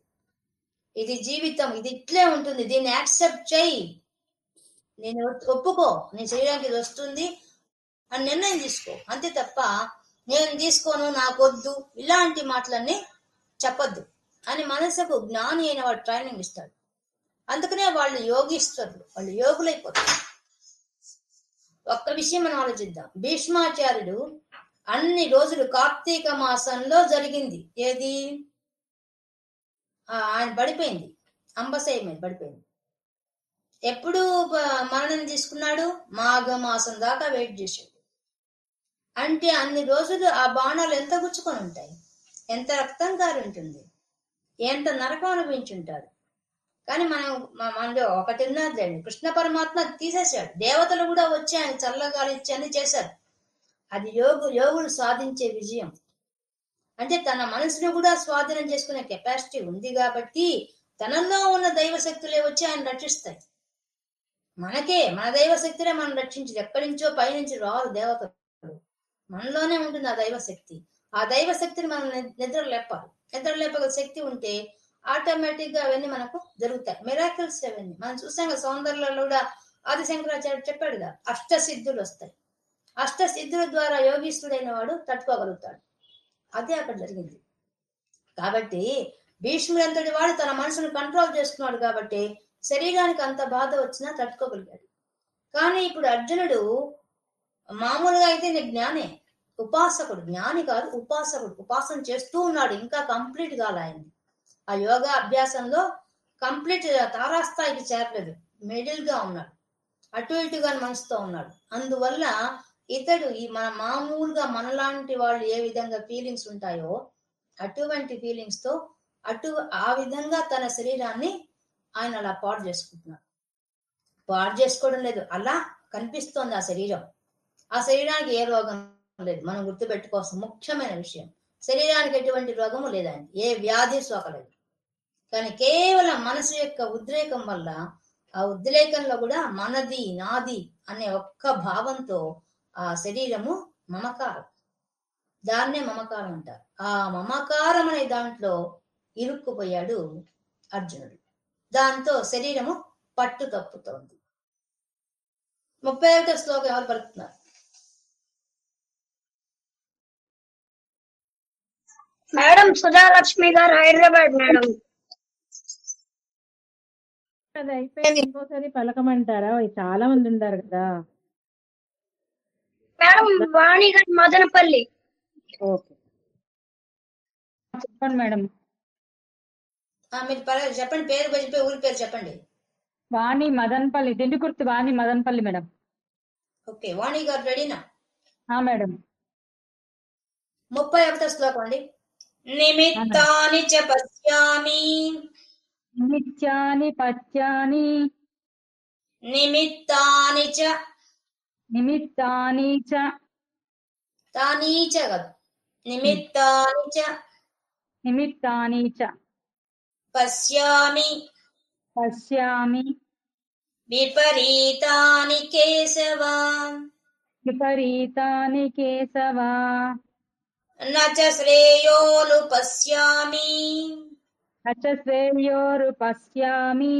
ఇది జీవితం, ఇది ఇట్లే ఉంటుంది, దీన్ని యాక్సెప్ట్ చేయి, నేను ఒప్పుకో, నీ శరీరానికి ఇది వస్తుంది అని నిర్ణయం తీసుకో. అంతే తప్ప నేను తీసుకోను, నాకొద్దు, ఇలాంటి మాటలన్నీ చెప్పొద్దు అని మనసుకు జ్ఞాని అయిన వాడు ట్రైనింగ్ ఇస్తాడు. అందుకనే వాళ్ళు యోగిస్తారు, వాళ్ళు యోగులైపోతారు. ఒక్క విషయం మనం ఆలోచిద్దాం. భీష్మాచార్యుడు అన్ని రోజులు కార్తీక మాసంలో జరిగింది ఏది? ఆయన పడిపోయింది, అంబశయ మీద పడిపోయింది. ఎప్పుడు మరణం తీసుకున్నాడు? మాఘమాసం దాకా వెయిట్ చేశాడు. అంటే అన్ని రోజులు ఆ బాణాలు ఎంత గుచ్చుకొని ఉంటాయి, ఎంత రక్తం కారి ఉంటుంది, ఎంత నరకం అనిపించుంటారు. కానీ మనలో ఒకటి ఉన్నదండి, కృష్ణ పరమాత్మ తీసేశాడు. దేవతలు కూడా వచ్చి ఆయన చల్లగాలి ఇచ్చి అన్ని చేశారు. అది యోగులు సాధించే విజయం. అంటే తన మనసును కూడా స్వాధీనం చేసుకునే కెపాసిటీ ఉంది కాబట్టి తనలో ఉన్న దైవశక్తులే వచ్చి ఆయన రక్షిస్తాయి. మన దైవశక్తులే మనం రక్షించదు. ఎక్కడి నుంచో పైనుంచి రాదు దేవతలు, మనలోనే ఉంటుంది ఆ దైవశక్తి. ఆ దైవశక్తిని మనం నిద్ర లేపగల శక్తి ఉంటే ఆటోమేటిక్ గా అవన్నీ మనకు జరుగుతాయి. మిరాకిల్స్ అవన్నీ మనం చూసాం కదా. సౌందర్యంలో కూడా ఆది శంకరాచార్యుడు చెప్పాడుగా, అష్టసిద్ధులు వస్తాయి. అష్టసిద్ధుల ద్వారా యోగీశ్వరుడైన వాడు తట్టుకోగలుగుతాడు. అదే అక్కడ జరిగింది. కాబట్టి భీష్ముడు అంతటి వాడు తన మనసును కంట్రోల్ చేసుకున్నాడు కాబట్టి శరీరానికి అంత బాధ వచ్చినా తట్టుకోగలిగాడు. కానీ ఇప్పుడు అర్జునుడు మామూలుగా అయితే నీ జ్ఞానే, ఉపాసకుడు, జ్ఞాని కాదు ఉపాసకుడు, ఉపాసన చేస్తూ ఉన్నాడు, ఇంకా కంప్లీట్ కాలే ఆయనది. ఆ యోగా అభ్యాసంలో కంప్లీట్ తారాస్థాయికి చేరలేదు, మిడిల్ గా ఉన్నాడు, అటు ఇటుగా మనసుతో ఉన్నాడు. అందువల్ల ఇతడు ఈ మన మామూలుగా మనలాంటి వాళ్ళు ఏ విధంగా ఫీలింగ్స్ ఉంటాయో అటువంటి ఫీలింగ్స్ తో ఆ విధంగా తన శరీరాన్ని ఆయన అలా పాడు చేసుకుంటున్నాడు. పాడు చేసుకోవడం లేదు, అలా కనిపిస్తోంది ఆ శరీరం. ఆ శరీరానికి ఏ రోగం లేదు. మనం గుర్తుపెట్టుకోవాల్సిన ముఖ్యమైన విషయం, శరీరానికి ఎటువంటి రోగము లేదండి, ఏ వ్యాధి సోకలేదు. కానీ కేవలం మనసు యొక్క ఉద్రేకం వల్ల, ఆ ఉద్రేకంలో కూడా మనది నాది అనే ఒక్క భావంతో ఆ శరీరము మమకారం, దాన్నే మమకారం అంటారు. ఆ మమకారం అనే దాంట్లో ఇరుక్కుపోయాడు అర్జునుడు. దాంతో శరీరము పట్టు తప్పుతోంది. 31వ శ్లోకం ఎవరు పలుకుతున్నారు? మేడం సుధాలక్ష్మి గారు, హైదరాబాద్ మేడం. అది అయిపోయింది, ఇంకోసారి పలకమంటారా? చాలా మంది ఉన్నారు కదా. మేడం వాణి గారు, మదనపల్లి. ఓకే, చెప్పండి మేడం. మీరు చెప్పండి, పేరు చెప్పి ఊరి పేరు చెప్పండి. వాణి మదనపల్లి, దిండుకుర్తి వాణి మదనపల్లి మేడం. ఓకే, వాణి గారు రెడీనా? మేడం. 31వ శ్లోకం అండి. నిమిత్తాని చ పశ్యామి, నిమిత్యాని పత్యాని, నిమిత్తాని చ, నిమిత్తాని చ, తాని చ కాదు, నిమిత్తాని చ నిమిత్తాని చ పశ్యామి, పశ్యామి, విపరీతాని కేశవ, విపరీతాని కేశవ, న చ శ్రేయోను పశ్యామి, నచ శ్రేయోరు పశ్యామి,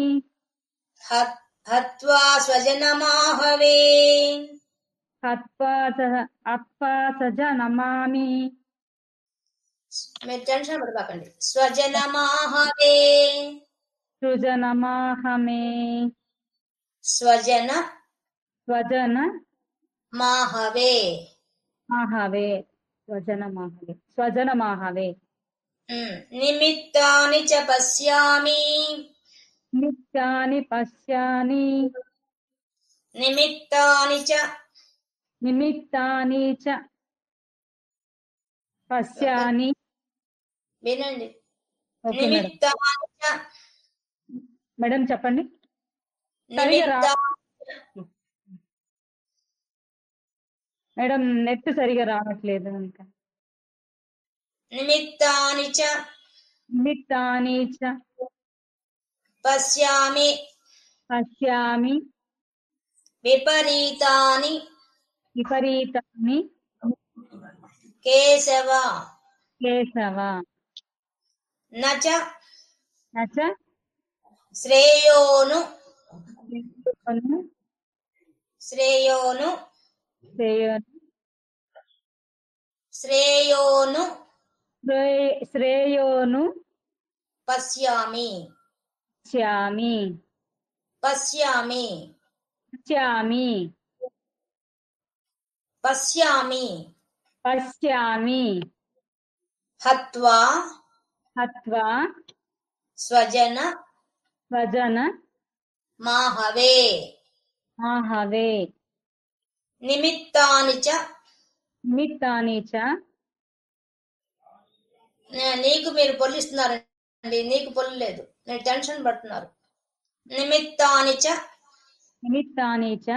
హత్వా స్వజనమాహవే, హత్వా సజ నమామి. మీరు టెన్షన్ పడబాకండి. స్వజనమాహవే, సృజనమాహమే, స్వజన స్వజన మాహవే, మాహవే, స్వజనమాహవే, స్వజనమాహవే. నిమిత్తాని చ పశ్యామి, నిమిత్తాని పశ్యాని, నిమిత్తాని చ, నిమిత్తాని చ పశ్యాని. వినండి. Okay madam. నిమిత్తాని చ, మేడం చెప్పండి. సరిగా మేడం నెట్ సరిగా రావట్లేదు ఇంకా. నిమిత్తాని చ, నిమిత్తాని చ పశ్యామి, పశ్యామి, విపరీతాని విపరీతాని కేశవ, కేశవ, న చ నచ శ్రేయోను, శ్రేయోను, శ్రేయోను శ్రేయోను పశ్యామి, పశ్యామి, పశ్యామి, పశ్యామి, పశ్యామి, పశ్యామి, హత్వా హత్వా స్వజన స్వజన మాహవే, మాహవే, నిమిత్తాని చ, నిమిత్తాని చ. నీకు మీరు పొల్లిస్తున్నారండి, నీకు పొల్లలేదు, నేను టెన్షన్ పడుతున్నారు. నిమిత్తాని చ, నిమిత్తాని చ.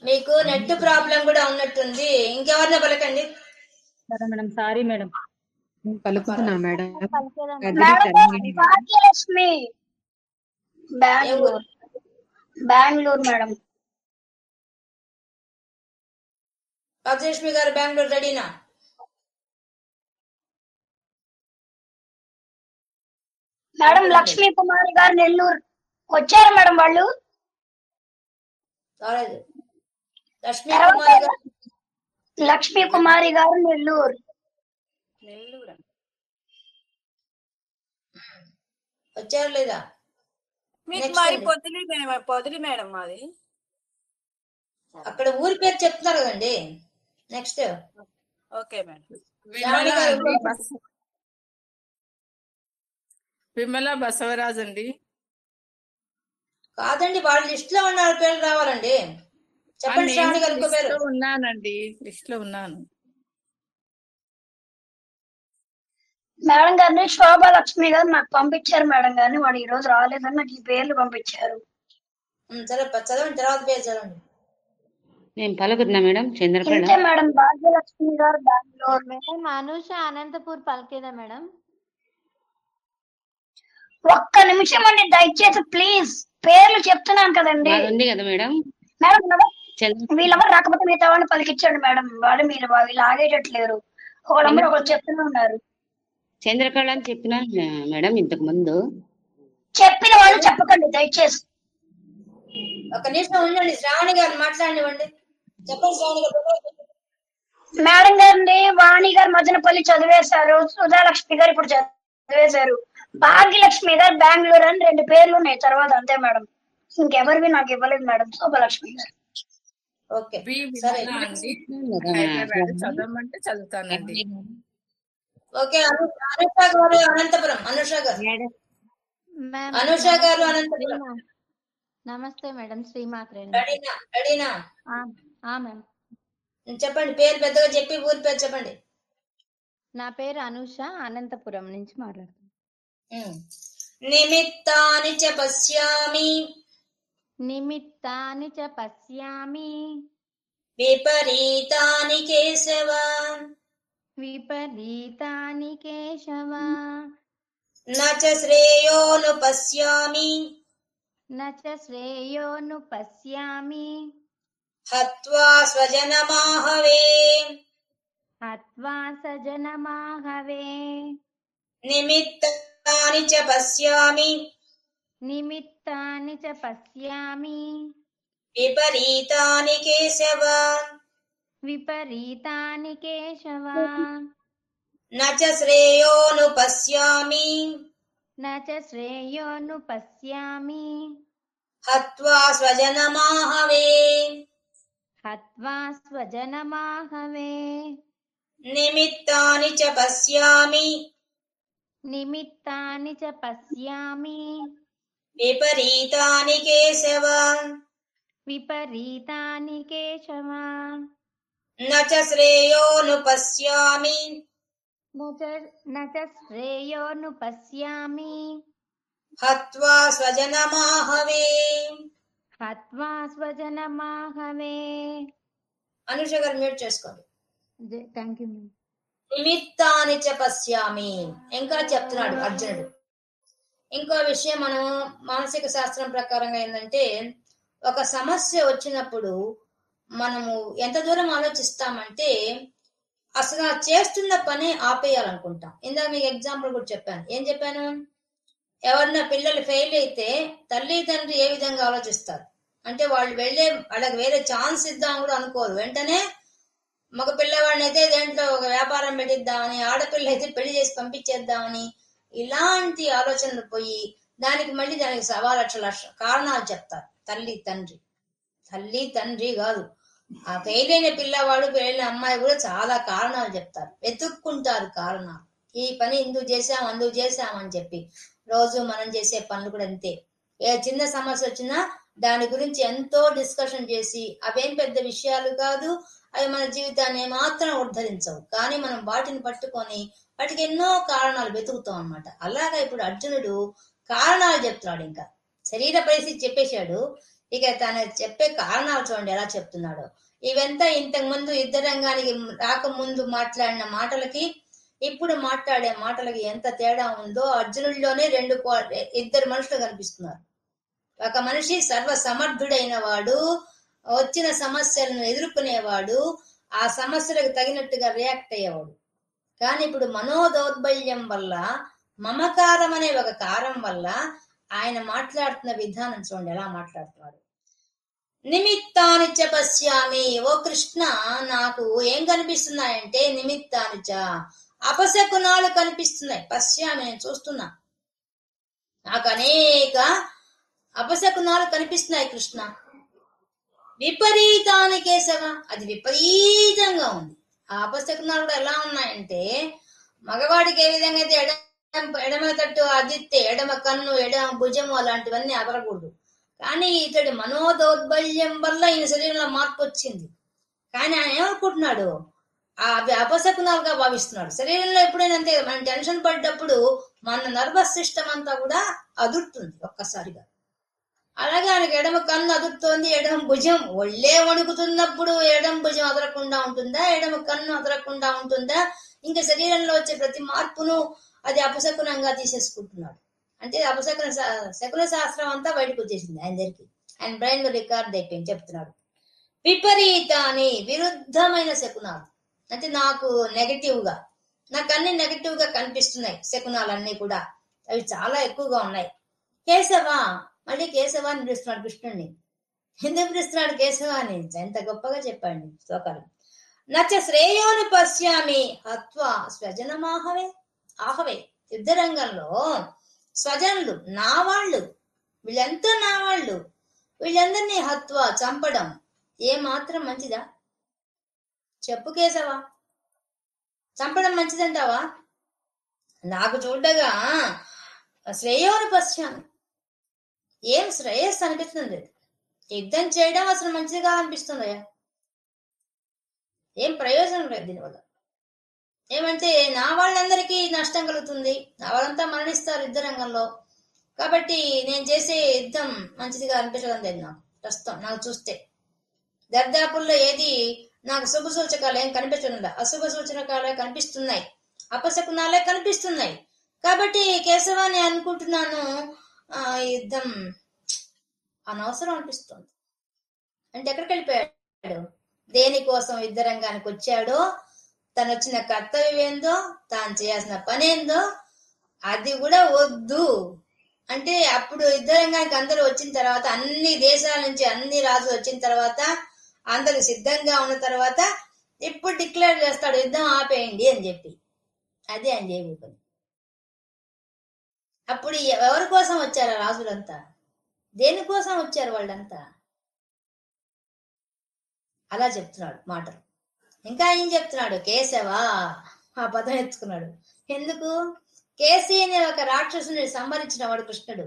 మీకు నెట్ ప్రాబ్లం కూడా ఉన్నట్టుంది, ఇంకెవరిని పలకండి. సరే మేడం, సారీ మేడం. పలుకుతున్నా మేడం. భాగ్యలక్ష్మి, బెంగళూరు. బెంగళూరు మేడం. రాజలక్ష్మి గారు బెంగళూరు రెడీనా? మేడం లక్ష్మీ కుమారి గారు, నెల్లూరు. వచ్చారు మేడం వాళ్ళు. రాలేదు. లక్ష్మీ కుమారి గారు, లక్ష్మీ కుమారి గారు, నెల్లూరు. వచ్చారు లేదా? మీకు మాది పొదిలి మేడం, మాది అక్కడ ఊరి పేరు చెప్తున్నారు కదండి. Next okay madam. శ్రావణి గారు ఇంకో విమల బసవరాజ్ అండి. కాదండి, వాళ్ళ లిస్ట్ లో ఉన్న వాళ్ళ పేర్లు రావాలండి. చెప్పండి శ్రావణి గారు ఇంకో పేరు. ఉన్నానండి, లిస్ట్ లో ఉన్నాను. మేడం గారిని శోభలక్ష్మి గారు నాకు పంపించారు మేడం గారిని, వాడు ఈ రోజు రాలేదని నాకు ఈ పేర్లు పంపించారు. సరే చదవండి, తర్వాత పేరు చదవండి. నేను పలుకుతున్నా మేడం. చంద్రకళ ఇంతే మేడం. భాగ్యలక్ష్మి గారు బెంగళూరు. మేడం అనుష అనంతపూర్ పలికేదా మేడం? ఒక్క నిమిషం అండి దయచేసి ప్లీజ్, పేర్లు చెప్తున్నాను కదండి అది ఉంది కదా మేడం. మేడం. చంద్ర వీళ్ళెవరు రాకపోతే మిగతా వాళ్ళని పలికించండి మేడం. వీళ్ళు ఆగేటట్లేరు. ఒకళ్ళమ్మరు ఒకళ్ళు చెప్తూనే ఉన్నారు. చంద్రకళ అని చెప్పినా మేడం ఇంతకు ముందు. చెప్పిన వాళ్ళు చెప్పకండి దయచేసి. ఒక నిమిషం ఉండండి, శ్రావణి గారిని మాట్లాడినివ్వండి. చెప్పండి శ్రావణి గారు. మేడం గారిని వాణి గారు మదనపల్లి చదివేశారు, సుధాలక్ష్మి గారు ఇప్పుడు చదివేశారు, భాగ్యలక్ష్మి గారు బెంగళూరు అని 2 పేర్లు ఉన్నాయి తర్వాత, అంతే మేడం. ఇంకెవరివి నాకు ఇవ్వలేదు మేడం. శోభలక్ష్మి గారు. ఓకే బి సరే విమల అండి, హైదరాబాద్. చదవమంటే చదువుతానండి. ఓకే. అనుష గారు అనంతపురం. అనుష గారు మ్యామ్ అనుష గారు అనంతపురం. నమస్తే మేడం. శ్రీమాత్రే. రెడీనా? మ్యామ్. చెప్పండి, పేరు పెద్దగా చెప్పి ఊరి పేరు చెప్పండి. నా పేరు అనుష, అనంతపురం నుంచి మాట్లాడుతున్నాను. నిమిత్తాని చ పశ్యామి నిమిత్తాని చ పశ్యామి విపరీతాని కేశవ విపరీతాని కేశవ న చ శ్రేయోను పశ్యామి న చ శ్రేయోను పశ్యామి హత్వా స్వజనమాహవే హత్వా సజనమాహవే నిమిత్తాని చ పశ్యామి నిమిత్తాని చ పశ్యామి విపరీతాని కేశవ విపరీతాని కేశవ న చ శ్రేయోను పశ్యామి న చ శ్రేయోను పశ్యామి హత్వా స్వజనమాహవే హత్వా స్వజనమాహవే నిమిత్తాని చ పశ్యామి నిమిత్తాని చ పశ్యామి విపరీతాని కేశవ విపరీతాని కేశవ న చ శ్రేయోను పశ్యామి న చ శ్రేయోను పశ్యామి హత్వా స్వజనమాహవే. హత్వా స్వజనమాహవే. అనుష గారు మ్యూట్ చేసుకోండి. Thank you. నిమిత్తాని చ పశ్యామి. ఇంకా చెప్తున్నాడు అర్జునుడు. ఇంకో విషయం, మనం మానసిక శాస్త్రం ప్రకారంగా ఏంటంటే, ఒక సమస్య వచ్చినప్పుడు మనము ఎంత దూరం ఆలోచిస్తామంటే, అసలు చేస్తున్న పని ఆపేయాలనుకుంటాం. ఇందాక మీకు ఎగ్జాంపుల్ కూడా చెప్పాను. ఏం చెప్పాను? ఎవరన్నా పిల్లలు ఫెయిల్ అయితే తల్లి తండ్రి ఏ విధంగా ఆలోచిస్తారు అంటే, వాళ్ళకి వేరే ఛాన్స్ ఇద్దాం కూడా అనుకోరు. వెంటనే మగ పిల్లవాడిని అయితే దేంట్లో ఒక వ్యాపారం పెట్టిద్దామని, ఆడపిల్ల అయితే పెళ్లి చేసి పంపించేద్దామని, ఇలాంటి ఆలోచనలు పోయి దానికి మళ్ళీ సవా లక్ష కారణాలు చెప్తారు. తల్లి తండ్రి కాదు, ఆ ఫెయిల్ అయిన పిల్లవాడు పెళ్ళిన అమ్మాయి కూడా చాలా కారణాలు చెప్తారు, వెతుక్కుంటారు కారణాలు. ఈ పని ఇందుకు చేసాం అందుకు చేసామని చెప్పి. రోజు మనం చేసే పనులు కూడా అంతే. ఏ చిన్న సమస్య వచ్చినా దాని గురించి ఎంతో డిస్కషన్ చేసి, అవేం పెద్ద విషయాలు కాదు, అవి మన జీవితాన్ని మాత్రం ఉద్ధరించవు, కానీ మనం వాటిని పట్టుకొని వాటికి ఎన్నో కారణాలు వెతుకుతాం అన్నమాట. అలాగా ఇప్పుడు అర్జునుడు కారణాలు చెప్తున్నాడు. ఇంకా శరీర పరిస్థితి చెప్పేశాడు, ఇక తను చెప్పే కారణాలు చూడండి ఎలా చెప్తున్నాడు. ఇవంతా ఇంతకు ముందు యుద్ధరంగానికి రాకముందు మాట్లాడిన మాటలకి ఇప్పుడు మాట్లాడే మాటలకి ఎంత తేడా ఉందో అర్జునుడిలోనే ఇద్దరు మనుషులు కనిపిస్తున్నారు. ఒక మనిషి సర్వ సమర్థుడైన వాడు, వచ్చిన సమస్యలను ఎదుర్కొనేవాడు, ఆ సమస్యలకు తగినట్టుగా రియాక్ట్ అయ్యేవాడు. కానీ ఇప్పుడు మనోదౌర్బల్యం వల్ల, మమకారం అనే ఒక కారం వల్ల ఆయన మాట్లాడుతున్న విధానం చూడండి ఎలా మాట్లాడుతున్నాడు. నిమిత్తానిచ పశ్యామి. ఓ కృష్ణ, నాకు ఏం కనిపిస్తున్నాయంటే నిమిత్తానిచ, అపశకునాలు కనిపిస్తున్నాయి. పశ్యామి, నేను చూస్తున్నా, నాకు అనేక అపశకునాలు కనిపిస్తున్నాయి కృష్ణ. విపరీతాని కేశవ, అది విపరీతంగా ఉంది. ఆ అపశకునాలు కూడా ఎలా ఉన్నాయంటే, మగవాడికి ఏ విధంగా అయితే ఎడమ తట్టు అదిత్తే ఎడమ కన్ను ఎడమ భుజము అలాంటివన్నీ అదరకూడదు. కానీ ఇతడి మనోదౌర్బల్యం వల్ల ఈయన శరీరంలో మార్పు వచ్చింది. కానీ ఆయన ఏమనుకుంటున్నాడు, అవి అపశకునాలుగా భావిస్తున్నాడు. శరీరంలో ఎప్పుడైనా అంతే, మనం టెన్షన్ పడ్డప్పుడు మన నర్వస్ సిస్టమ్ అంతా కూడా అదురుతుంది ఒక్కసారిగా. అలాగే ఆయనకి ఎడమ కన్ను అదురుతోంది, ఎడమ భుజం ఒళ్ళే వణుకుతున్నప్పుడు ఎడమ భుజం అదరకుండా ఉంటుందా, ఎడమ కన్ను అదరకుండా ఉంటుందా? ఇంకా శరీరంలో వచ్చే ప్రతి మార్పును అది అపశకునంగా తీసేసుకుంటున్నాడు. అంటే శకున శాస్త్రం అంతా బయటకు వచ్చేసింది ఆయన దగ్గరికి. ఆయన బ్రెయిన్ లో రికార్డ్ అయిపోయింది. చెప్తున్నాడు విపరీతాన్ని, విరుద్ధమైన శకునాలు. అంటే నాకు నెగటివ్ గా, నాకు అన్ని నెగటివ్ గా కనిపిస్తున్నాయి శకునాలన్నీ కూడా. అవి చాలా ఎక్కువగా ఉన్నాయి. కేశవ, మళ్ళీ కేశవ అని పిలుస్తున్నాడు కృష్ణుడిని. ఎందుకు పిలుస్తున్నాడు కేశవ అని? ఎంత గొప్పగా చెప్పండి శ్లోకాలు. నచ్చ శ్రేయోను పశ్యామి హత్వా స్వజనమాహవే. ఆహవే, యుద్ధ రంగంలో స్వజనులు, నా వాళ్ళు, వీళ్ళంతా నా వాళ్ళు, వీళ్ళందరినీ హత్వా చంపడం ఏ మాత్రం మంచిదా? చెప్పు కేశవ, చంపడం మంచిదంటావా? నాకు చూడగా శ్రేయోను పశ్యామి, ఏం శ్రేయస్సు అనిపిస్తుంది లేదు. యుద్ధం చేయడం అసలు మంచిదిగా అనిపిస్తుందయ్యా. ఏం ప్రయోజనం లేదు దీనివల్ల. ఏమంటే నా వాళ్ళందరికీ నష్టం కలుగుతుంది, నా వాళ్ళంతా మరణిస్తారు యుద్ధ రంగంలో. కాబట్టి నేను చేసే యుద్ధం మంచిదిగా అనిపించడం లేదు నాకు ప్రస్తుతం. నాకు చూస్తే దర్దాపుల్లో ఏది నాకు శుభ సూచకాలు ఏం కనిపించడం లేదు, అశుభ సూచకాలే కనిపిస్తున్నాయి, అపశకునాలే కనిపిస్తున్నాయి. కాబట్టి కేశవాన్ని అనుకుంటున్నాను, యుద్ధం అనవసరం అనిపిస్తుంది. అంటే ఎక్కడికి వెళ్ళిపోయాడు? దేనికోసం యుద్ధ రంగానికి వచ్చాడో, తను వచ్చిన కర్తవ్యం ఏందో, తాను చేయాల్సిన పని ఏందో అది కూడా వద్దు అంటే, అప్పుడు యుద్ధ రంగానికి అందరూ వచ్చిన తర్వాత, అన్ని దేశాల నుంచి అన్ని రాజులు వచ్చిన తర్వాత, అందరూ సిద్ధంగా ఉన్న తర్వాత ఇప్పుడు డిక్లేర్ చేస్తాడు యుద్ధం ఆపేయండి అని చెప్పి. అదే ఆయన చేయబోయే పని. అప్పుడు ఎవరి కోసం వచ్చారు రాజులంతా? దేనికోసం వచ్చారు వాళ్ళంతా? అలా చెప్తున్నాడు మాటలు. ఇంకా ఏం చెప్తున్నాడు? కేశవ, ఆ పదం ఎత్తుకున్నాడు. ఎందుకు? కేసి అనే ఒక రాక్షసుని సంహరించిన వాడు కృష్ణుడు.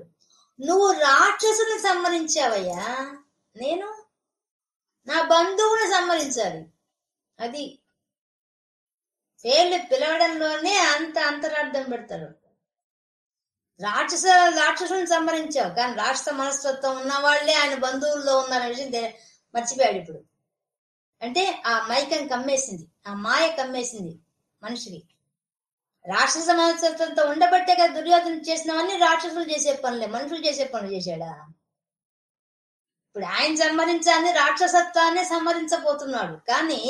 నువ్వు రాక్షసుని సంహరించావయ్యా, నేను నా బంధువుని సంహరించాలి. అది పేర్లు పిలవడంలోనే అంత అంతరార్థం పెడతారు. రాక్షసుని సంహరించావు, కానీ రాక్షస మనస్తత్వం ఉన్న వాళ్లే ఆయన బంధువుల్లో ఉన్నారనే విషయం మర్చిపోయాడు ఇప్పుడు. అంటే ఆ మైకం కమ్మేసింది, ఆ మాయ కమ్మేసింది మనిషికి. రాక్షస మనస్తత్వంతో ఉండబట్టే కదా దుర్యోధన చేసినవన్నీ రాక్షసులు చేసే పనులే, మనుషులు చేసే పనులు చేశాడా? ఇప్పుడు ఆయన సంహరించాలని రాక్షసత్వాన్ని సంహరించబోతున్నాడు. కానీ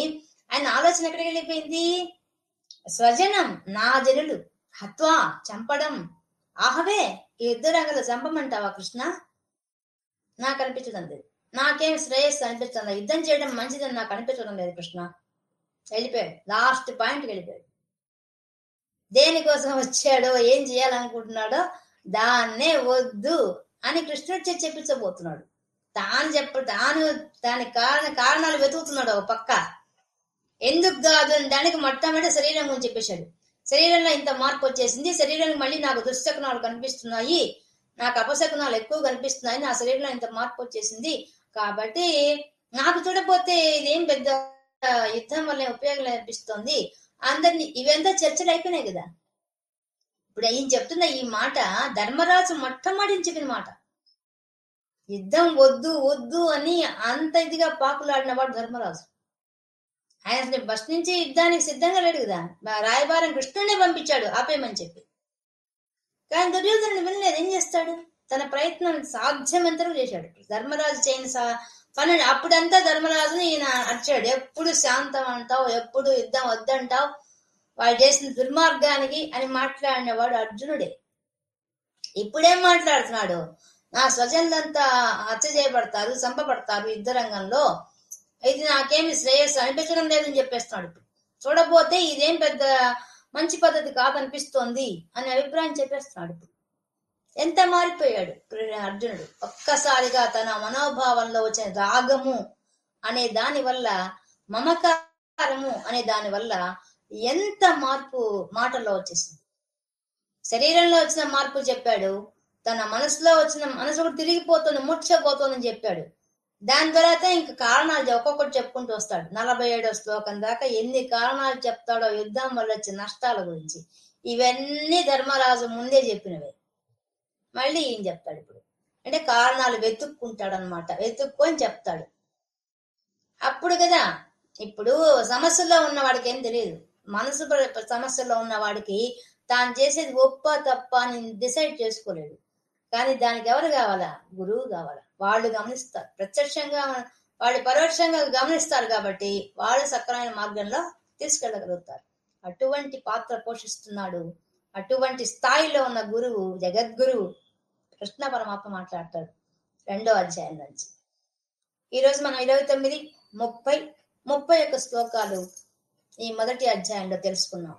ఆయన ఆలోచన ఎక్కడికి వెళ్ళిపోయింది? స్వజనం, నా జనులు, హత్వా చంపడం. ఆహవే, ఈ యుద్ధ రంగంలో చంపమంటావా కృష్ణ? నాకు అనిపించడం లేదు, నాకేం శ్రేయస్సు అనిపించడం, యుద్ధం చేయడం మంచిదని నాకు అనిపించడం లేదు కృష్ణ. వెళ్ళిపోయాడు, లాస్ట్ పాయింట్కి వెళ్ళిపోయాడు. దేనికోసం వచ్చాడో, ఏం చేయాలనుకుంటున్నాడో దాన్నే వద్దు అని కృష్ణుడు చెప్పించబోతున్నాడు. తాను దాని కారణాలు వెతుకుతున్నాడు ఒక పక్క. ఎందుకు కాదు అని దానికి మొట్టమొదటి శరీరం గురించి చెప్పేశాడు. శరీరంలో ఇంత మార్పు వచ్చేసింది, శరీరానికి మళ్ళీ నాకు దుశ్శకునాలు కనిపిస్తున్నాయి, నాకు అపశకునాలు ఎక్కువ కనిపిస్తున్నాయి, నా శరీరంలో ఇంత మార్పు వచ్చేసింది, కాబట్టి నాకు చూడపోతే ఇదేం పెద్ద యుద్ధం వల్ల ఉపయోగం అనిపిస్తోంది అందరినీ. ఇవంతా చర్చలు అయిపోయినాయి కదా. ఇప్పుడు ఈయన చెప్తున్న ఈ మాట ధర్మరాజు మొట్టమొదటి చెప్పిన మాట. యుద్ధం వద్దు వద్దు అని అంత ఇదిగా పాకులాడిన వాడు ధర్మరాజు. ఆయన అసలు బస్ నుంచి యుద్ధానికి సిద్ధంగా లేడు కదా, రాయబారం కృష్ణుడినే పంపించాడు ఆపేయమని చెప్పి. కానీ దుర్యోధనుడు వినలేదు. ఏం చేస్తాడు? తన ప్రయత్నం సాధ్యమంతరం చేశాడు. ధర్మరాజు చేయని పని అప్పుడంతా ధర్మరాజుని ఈయన అడిచాడు. ఎప్పుడు శాంతం అంటావు, ఎప్పుడు యుద్ధం వద్దంటావు, వాడు చేసిన దుర్మార్గానికి అని మాట్లాడినవాడు అర్జునుడే. ఇప్పుడేం మాట్లాడుతున్నాడు? నా స్వజనులంతా హత్య చేయబడతారు, చంపబడతారు యుద్ధ రంగంలో, ఇది నాకేమి శ్రేయస్సు అనిపించడం లేదని చెప్పేస్తున్నాడు. చూడబోతే ఇదేం పెద్ద మంచి పద్ధతి కాదనిపిస్తోంది అని అభిప్రాయం చెప్పేస్తున్నాడు. ఇప్పుడు ఎంత మారిపోయాడు అర్జునుడు. ఒక్కసారిగా తన మనోభావంలో వచ్చిన రాగము, అనే దాని వల్ల, మమకారము అనే దాని వల్ల ఎంత మార్పు మాటల్లో వచ్చేసింది. శరీరంలో వచ్చిన మార్పు చెప్పాడు, తన మనసులో వచ్చిన మనసు కూడా తిరిగిపోతుంది, మూర్ఛపోతుందని చెప్పాడు. దాని తర్వాత ఇంక కారణాలు ఒక్కొక్కటి చెప్పుకుంటూ వస్తాడు. 47వ శ్లోకం దాకా ఎన్ని కారణాలు చెప్తాడో యుద్ధం వల్ల వచ్చిన నష్టాల గురించి. ఇవన్నీ ధర్మరాజు ముందే చెప్పినవే, మళ్ళీ ఏం చెప్తాడు ఇప్పుడు అంటే కారణాలు వెతుక్కుంటాడనమాట. వెతుక్కొని చెప్తాడు అప్పుడు కదా. ఇప్పుడు సమస్యల్లో ఉన్న వాడికి ఏం తెలియదు. మనసు సమస్యలో ఉన్న వాడికి తాను చేసేది ఒప్ప తప్ప అని డిసైడ్ చేసుకోలేడు. కానీ దానికి ఎవరు కావాలా? గురువు కావాలా. వాళ్ళు గమనిస్తారు, ప్రత్యక్షంగా వాళ్ళు పరోక్షంగా గమనిస్తారు కాబట్టి వాళ్ళు సక్రమైన మార్గంలో తీసుకెళ్ళగలుగుతారు. అటువంటి పాత్ర పోషిస్తున్నాడు. అటువంటి స్థాయిలో ఉన్న గురువు, జగద్గురువు కృష్ణ పరమాత్మ మాట్లాడతాడు 2వ అధ్యాయం నుంచి. ఈరోజు మనం 29, 30, 31 శ్లోకాలు ఈ మొదటి అధ్యాయంలో తెలుసుకున్నాం.